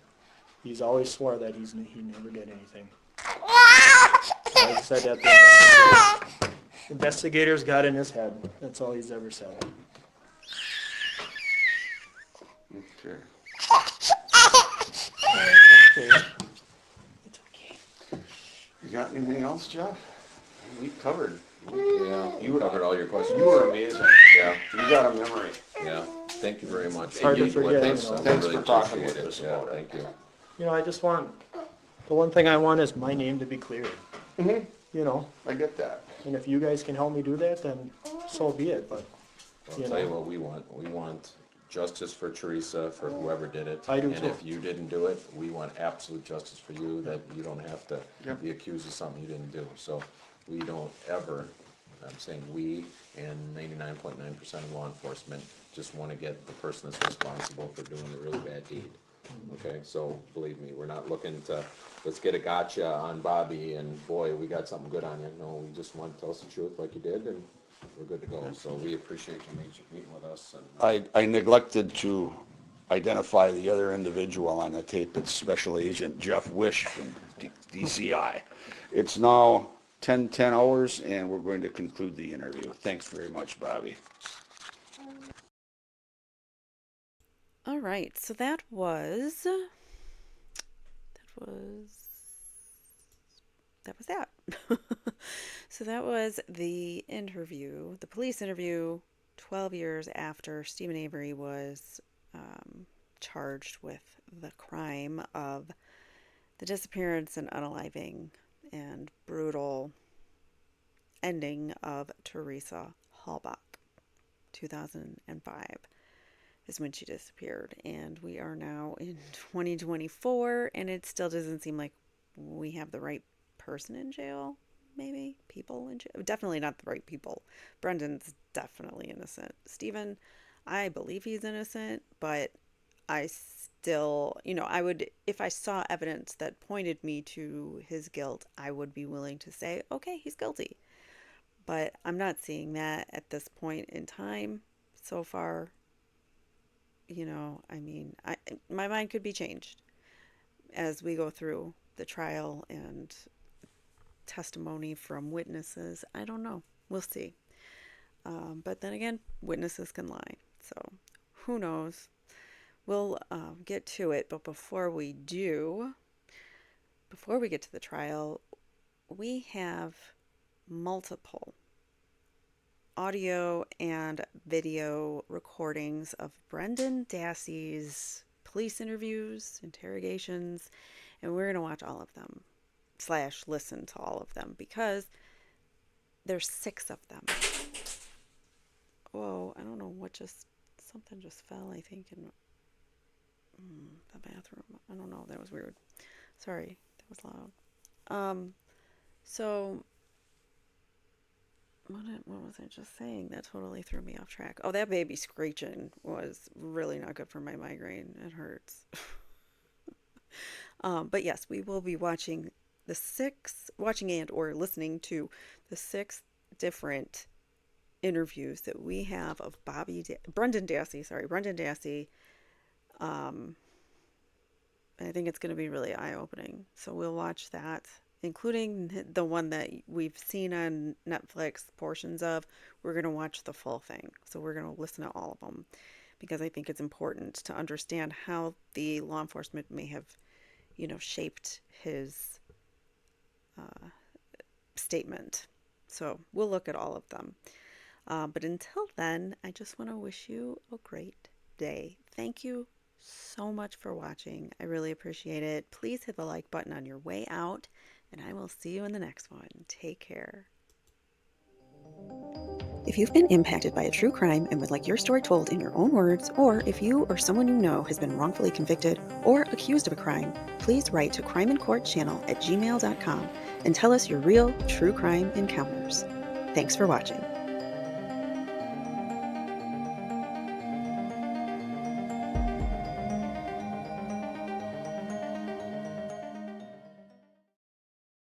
He's always swore that he never did anything. I said that the investigators got in his head. That's all he's ever said. Okay. Okay. It's okay. You got anything else, Jeff? We covered. Yeah, you covered all your questions. You were amazing. Yeah, You got a memory. yeah. Thank you very much. hard to Indeed, forget, thanks, you know. I Thanks really for talking appreciate with us it. about Yeah, it. thank you. I just want, the one thing I want is my name to be cleared. Mhm. I get that. And if you guys can help me do that, then so be it, but, I'll tell you what we want. We want justice for Theresa, for whoever did it. I do And too. if you didn't do it, we want absolute justice for you, that you don't have to Yep. be accused of something you didn't do. So we don't ever, I'm saying we and 99.9% of law enforcement just want to get the person that's responsible for doing a really bad deed. Okay, so believe me, we're not looking to, let's get a gotcha on Bobby and boy, we got something good on you. No, we just want to tell us the truth like you did and we're good to go. So we appreciate you meeting with us. And I neglected to identify the other individual on the tape. It's Special Agent Jeff Wish from DCI. It's now 10 hours, and we're going to conclude the interview. Thanks very much, Bobby. All right, so that was that. So that was the interview, the police interview, 12 years after Steven Avery was charged with the crime of the disappearance and unaliving and brutal ending of Theresa Halbach. 2005 is when she disappeared, and we are now in 2024, and it still doesn't seem like we have the right person in jail. Maybe people in jail, definitely not the right people. Brendan's definitely innocent. Steven, I believe he's innocent, but I still, I would, if I saw evidence that pointed me to his guilt, I would be willing to say, okay, he's guilty. But I'm not seeing that at this point in time so far. My mind could be changed as we go through the trial and testimony from witnesses. I don't know. We'll see. But then again, witnesses can lie. So who knows? We'll get to it. But before we get to the trial, we have multiple audio and video recordings of Brendan Dassey's police interviews, interrogations, and we're going to watch all of them / listen to all of them because there's 6 of them. Whoa, I don't know something just fell, I think, in the bathroom. I don't know, that was weird. Sorry, that was loud. So what was I just saying? That totally threw me off track. Oh, that baby screeching was really not good for my migraine. It hurts. But yes, we will be watching and or listening to the 6 different interviews that we have of Brendan Dassey. I think it's going to be really eye-opening. So we'll watch that, including the one that we've seen on Netflix portions of. We're going to watch the full thing. So we're going to listen to all of them because I think it's important to understand how the law enforcement may have, shaped his statement. So we'll look at all of them. But until then, I just want to wish you a great day. Thank you so much for watching. I really appreciate it. Please hit the like button on your way out, and I will see you in the next one. Take care. If you've been impacted by a true crime and would like your story told in your own words, or if you or someone you know has been wrongfully convicted or accused of a crime, please write to crimeincourtchannel@gmail.com and tell us your real true crime encounters. Thanks for watching.